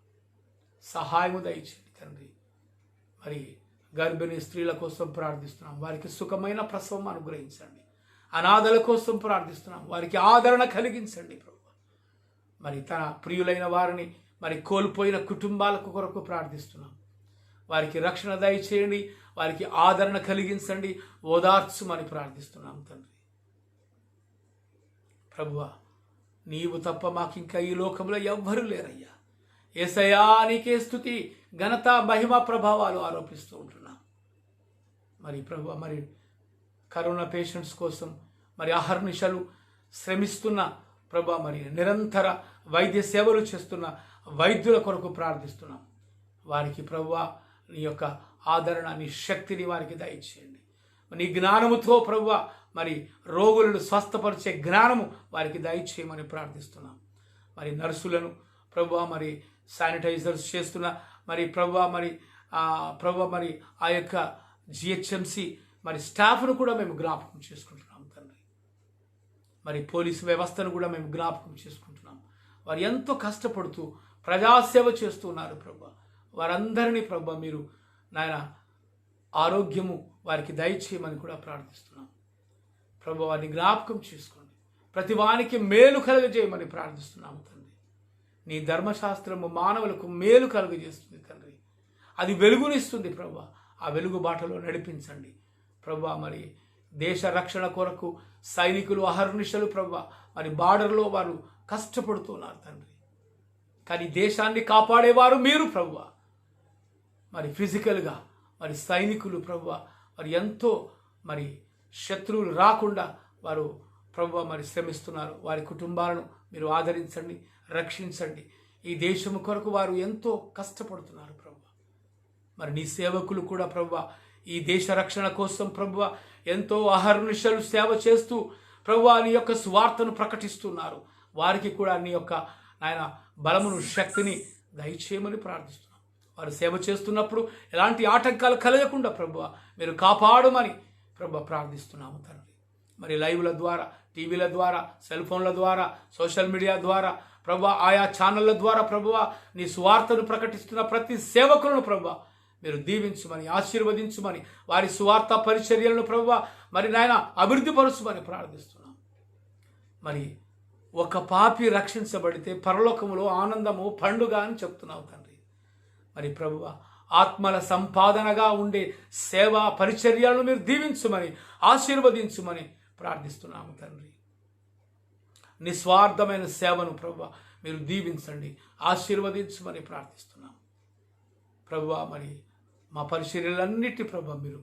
సహాయము దయచేయండి తండ్రి. మరి గర్భిణీ స్త్రీల కోసం ప్రార్థిస్తున్నాం, వారికి సుఖమైన ప్రసవం అనుగ్రహించండి. అనాథల కోసం ప్రార్థిస్తున్నాం, వారికి ఆదరణ కలిగించండి ప్రభు. మరి తన ప్రియులైన వారిని మరి కోల్పోయిన కుటుంబాలకు కొరకు ప్రార్థిస్తున్నాం. వారికి రక్షణ దయచేయండి, వారికి ఆదరణ కలిగించండి, ఓదార్చుమని ప్రార్థిస్తున్నాం తండ్రి. ప్రభువా, నీవు తప్ప మాకింకా ఈ లోకంలో ఎవ్వరూ లేరయ్యా. యేసయ్యా, నీకే స్తుతి, ఘనత, మహిమ, ప్రభావాలు ఆరోపిస్తూ ఉంటున్నాం. మరి ప్రభువా, మరి కరోనా పేషెంట్స్ కోసం మరి అహర్నిశలు శ్రమిస్తున్న ప్రభువా, మరి నిరంతర వైద్య సేవలు చేస్తున్న వైద్యుల కొరకు ప్రార్థిస్తున్నాం. వారికి ప్రభువా నీ యొక్క ఆదరణ, నీ శక్తిని వారికి దయచేయండి. నీ జ్ఞానముతో ప్రభువా మరి రోగులను స్వస్థపరిచే జ్ఞానము వారికి దయచేయమని ప్రార్థిస్తున్నాం. మరి నర్సులను ప్రభువా మరి శానిటైజర్స్ చేస్తున్న మరి ప్రభువా మరి ఆ యొక్క జిహెచ్ఎంసి మరి స్టాఫ్ను కూడా మేము జ్ఞాపకం చేసుకుంటున్నాం తండ్రి. మరి పోలీసు వ్యవస్థను కూడా మేము జ్ఞాపకం చేసుకుంటున్నాం. వారు ఎంతో కష్టపడుతూ ప్రజాసేవ చేస్తున్నారు ప్రభువా. వారందరినీ ప్రభువా మీరు నాయన ఆరోగ్యము వారికి దయచేయమని కూడా ప్రార్థిస్తున్నాం. ప్రభువా, వారిని జ్ఞాపకం చేసుకోండి, ప్రతి వానికి మేలు కలుగజేయమని ప్రార్థిస్తున్నాము తండ్రి. నీ ధర్మశాస్త్రము మానవులకు మేలు కలుగజేస్తుంది తండ్రి. అది వెలుగునిస్తుంది ప్రభువా. ఆ వెలుగు బాటలో నడిపించండి ప్రభువా. మరి దేశ రక్షణ కొరకు సైనికులు అహర్నిశలు ప్రభువా మరి బార్డర్లో వారు కష్టపడుతున్నారు తండ్రి. కానీ దేశాన్ని కాపాడేవారు మీరు ప్రభువా. మరి ఫిజికల్గా మరి సైనికులు ప్రభువా మరి ఎంతో మరి శత్రువులు రాకుండా వారు ప్రభువా మరి శ్రమిస్తున్నారు. వారి కుటుంబాలను మీరు ఆదరించండి, రక్షించండి. ఈ దేశము కొరకు వారు ఎంతో కష్టపడుతున్నారు ప్రభువా. మరి నీ సేవకులు కూడా ప్రభువా ఈ దేశ రక్షణ కోసం ప్రభువా ఎంతో అహర్నిశలు సేవ చేస్తూ ప్రభువా నీ యొక్క సువార్తను ప్రకటిస్తున్నారు. వారికి కూడా నీ యొక్క నాయన బలమును, శక్తిని దయచేయమని ప్రార్థిస్తున్నాం. వారు సేవ చేస్తున్నప్పుడు ఎలాంటి ఆటంకాలు కలగకుండా ప్రభువా మీరు కాపాడమని ప్రభువా ప్రార్థిస్తున్నాము తండ్రి. మరి లైవ్ల ద్వారా, టీవీల ద్వారా, సెల్ ఫోన్ల ద్వారా, సోషల్ మీడియా ద్వారా ప్రభువా ఆయా ఛానళ్ల ద్వారా ప్రభువా నీ సువార్తను ప్రకటిస్తున్న ప్రతి సేవకులను ప్రభువా మీరు దీవించుమని, ఆశీర్వదించుమని, వారి సువార్త పరిచర్యలను ప్రభువా మరి నాయన అభివృద్ధిపరుచుమని ప్రార్థిస్తున్నాం. మరి ఒక పాపి రక్షించబడితే పరలోకములో ఆనందము, పండుగ అని చెప్తున్నావు తండ్రి. మరి ప్రభువా ఆత్మల సంపాదనగా ఉండే సేవా పరిచర్యలను మీరు దీవించుమని, ఆశీర్వదించుమని ప్రార్థిస్తున్నాము తండ్రి. నిస్వార్థమైన సేవను ప్రభువా మీరు దీవించండి, ఆశీర్వదించుమని ప్రార్థిస్తున్నాం. ప్రభువా మరి మా పరిచర్యలన్నిటి ప్రభువా మీరు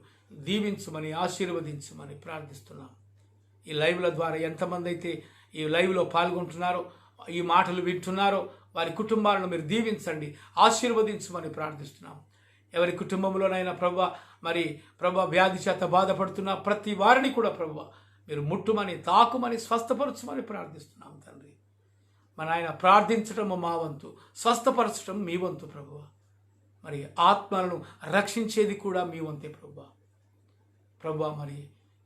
దీవించుమని, ఆశీర్వదించుమని ప్రార్థిస్తున్నాం. ఈ లైవ్ల ద్వారా ఎంతమంది అయితే ఈ లైవ్లో పాల్గొంటున్నారో, ఈ మాటలు వింటున్నారో వారి కుటుంబాలను మీరు దీవించండి, ఆశీర్వదించమని ప్రార్థిస్తున్నాం. ఎవరి కుటుంబంలోనైనా ప్రభువా మరి ప్రభువా వ్యాధి చేత బాధపడుతున్న ప్రతి వారిని కూడా ప్రభువా మీరు ముట్టుమని, తాకుమని, స్వస్థపరచమని ప్రార్థిస్తున్నాం తండ్రి. మన ఆయన ప్రార్థించటం మా వంతు, స్వస్థపరచడం మీ వంతు ప్రభువా. మరి ఆత్మలను రక్షించేది కూడా మీ వంతే ప్రభువా. ప్రభువా మరి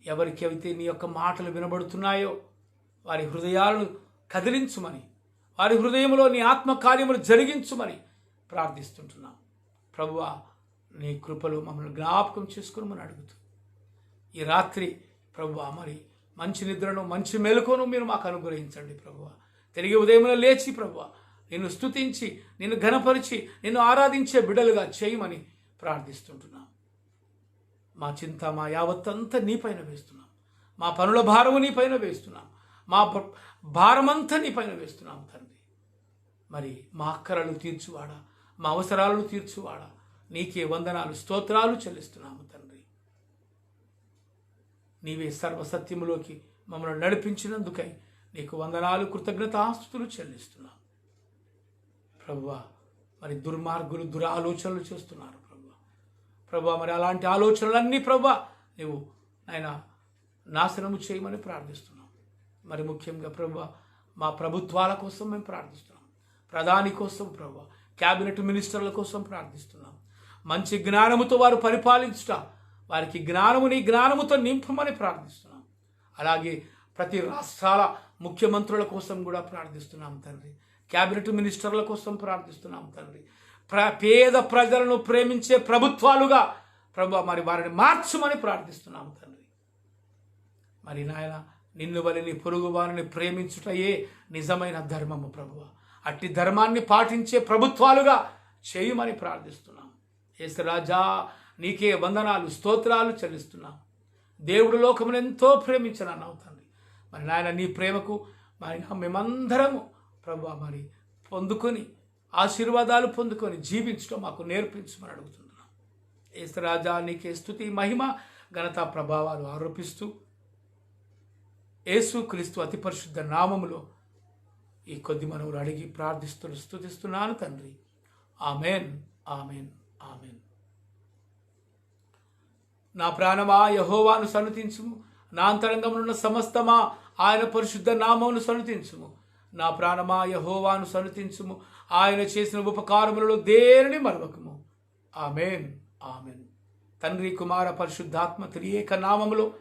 ఎవరికి అయితే నీ యొక్క మాటలు వినబడుతున్నాయో వారి హృదయాలను కదిలించుమని, వారి హృదయంలో నీ ఆత్మ కార్యములు జరిగించుమని ప్రార్థిస్తుంటున్నాం. ప్రభువా నీ కృపలు మమ్మల్ని జ్ఞాపకం చేసుకుని అడుగుతూ ఈ రాత్రి ప్రభువా మరి మంచి నిద్రను, మంచి మెలకువను మీరు మాకు అనుగ్రహించండి ప్రభువా. తిరిగి ఉదయంలో లేచి ప్రభువా నిన్ను స్తుతించి, నిన్ను ఘనపరిచి, నిన్ను ఆరాధించే బిడ్డలుగా చేయమని ప్రార్థిస్తుంటున్నాం. మా చింత, మా యావత్తంతా నీ పైన వేస్తున్నాం. మా పనుల భారము నీ పైన వేస్తున్నాం. మా భారమంతా నీ పైన వేస్తున్నాం తండ్రి. మరి మా అక్కరలు తీర్చువాడా, మా అవసరాలను తీర్చువాడా, నీకే వందనాలు, స్తోత్రాలు చెల్లిస్తున్నాము తండ్రి. నీవే సర్వసత్యములోకి మమ్మల్ని నడిపించినందుకై నీకు వందనాలు, కృతజ్ఞతాస్తుతులు చెల్లిస్తున్నాం ప్రభువా. మరి దుర్మార్గులు దురాలోచనలు చేస్తున్నారు ప్రభువా. మరి అలాంటి ఆలోచనలన్నీ ప్రభువా నువ్వు ఆయన నాశనము చేయమని ప్రార్థిస్తున్నాం. మరి ముఖ్యంగా ప్రభువా మా ప్రభుత్వాల కోసం మేము ప్రార్థిస్తున్నాం. ప్రధాని కోసం ప్రభువా, క్యాబినెట్ మినిస్టర్ల కోసం ప్రార్థిస్తున్నాం. మంచి జ్ఞానముతో వారు పరిపాలించుట, వారికి జ్ఞానము నీ జ్ఞానముతో నింపమని ప్రార్థిస్తున్నాం. అలాగే ప్రతి రాష్ట్రాల ముఖ్యమంత్రుల కోసం కూడా ప్రార్థిస్తున్నాం తండ్రి. క్యాబినెట్ మినిస్టర్ల కోసం ప్రార్థిస్తున్నాం తండ్రి. పేద ప్రజలను ప్రేమించే ప్రభుత్వాలుగా ప్రభువా మరి వారిని మార్చమని ప్రార్థిస్తున్నాము తండ్రి. మరి నాయన నిన్ను వలె నీ పొరుగు వారిని ప్రేమించుటయే నిజమైన ధర్మము ప్రభువా. అట్టి ధర్మాన్ని పాటించే ప్రభుత్వాలుగా చేయమని ప్రార్థిస్తున్నాం. యేసు రాజా, నీకే వందనాలు, స్తోత్రాలు చెల్లిస్తున్నాం. దేవుడు లోకమును ఎంతో ప్రేమించినావు తండ్రి. మరి నాయన, నీ ప్రేమకు మరి మేమందరము ప్రభువా మరి పొందుకొని ఆశీర్వాదాలు పొందుకొని జీవించడం మాకు నేర్పించమని అడుగుతున్నాం. యేసు రాజా, నీకే స్తుతి, మహిమ, ఘనత, ప్రభావాలు ఆరోపిస్తూ యేసు క్రీస్తు అతి పరిశుద్ధ నామములో ఈ కొద్ది మనవులు అడిగి స్తుతిస్తున్నాను తండ్రి. Amen, amen, amen. నా ప్రాణమా యెహోవాను సన్నుతించుము, నా అంతరంగమునున్న సమస్తమా ఆయన పరిశుద్ధ నామమును సన్నుతించుము. నా ప్రాణమా యెహోవాను సన్నుతించుము, ఆయన చేసిన ఉపకారములలో దేనిని మరవకము. Amen, amen. తండ్రి, కుమార, పరిశుద్ధాత్మ త్రియేక నామములో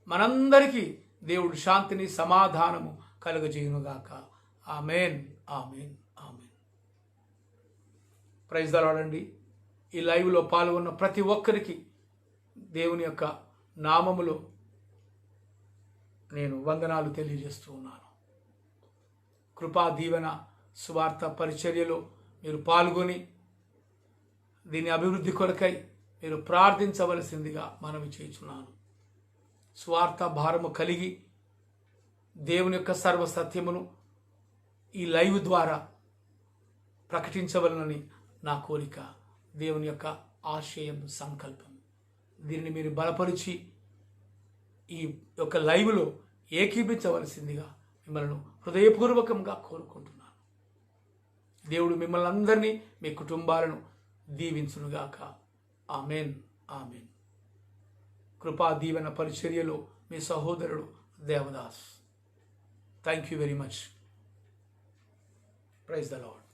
మనందరికీ దేవుడు శాంతిని, సమాధానము కలుగజేయునుగాక. Amen, amen, amen. Praise the lord అండి. ఈ లైవ్లో పాల్గొన్న ప్రతి ఒక్కరికి దేవుని యొక్క నామములో నేను వందనాలు తెలియజేస్తూ ఉన్నాను. కృపా దీవెన సువార్త పరిచర్యలో మీరు పాల్గొని దీని అభివృద్ధి కొరకై మీరు ప్రార్థించవలసిందిగా మనవి చేయుచున్నాను. స్వార్థ భారము కలిగి దేవుని యొక్క సర్వసత్యమును ఈ లైవ్ ద్వారా ప్రకటించవలనని నా కోరిక, దేవుని యొక్క ఆశయం, సంకల్పం. దీనిని మీరు బలపరిచి ఈ యొక్క లైవ్లో ఏకీభించవలసిందిగా మిమ్మల్ని హృదయపూర్వకంగా కోరుకుంటున్నాను. దేవుడు మిమ్మల్ని అందరినీ, మీ కుటుంబాలను దీవించునుగాక. Amen, amen. కృపా దీవెన పరిచర్యలో మీ సహోదరుడు Devadas. Thank you very much. Praise the lord.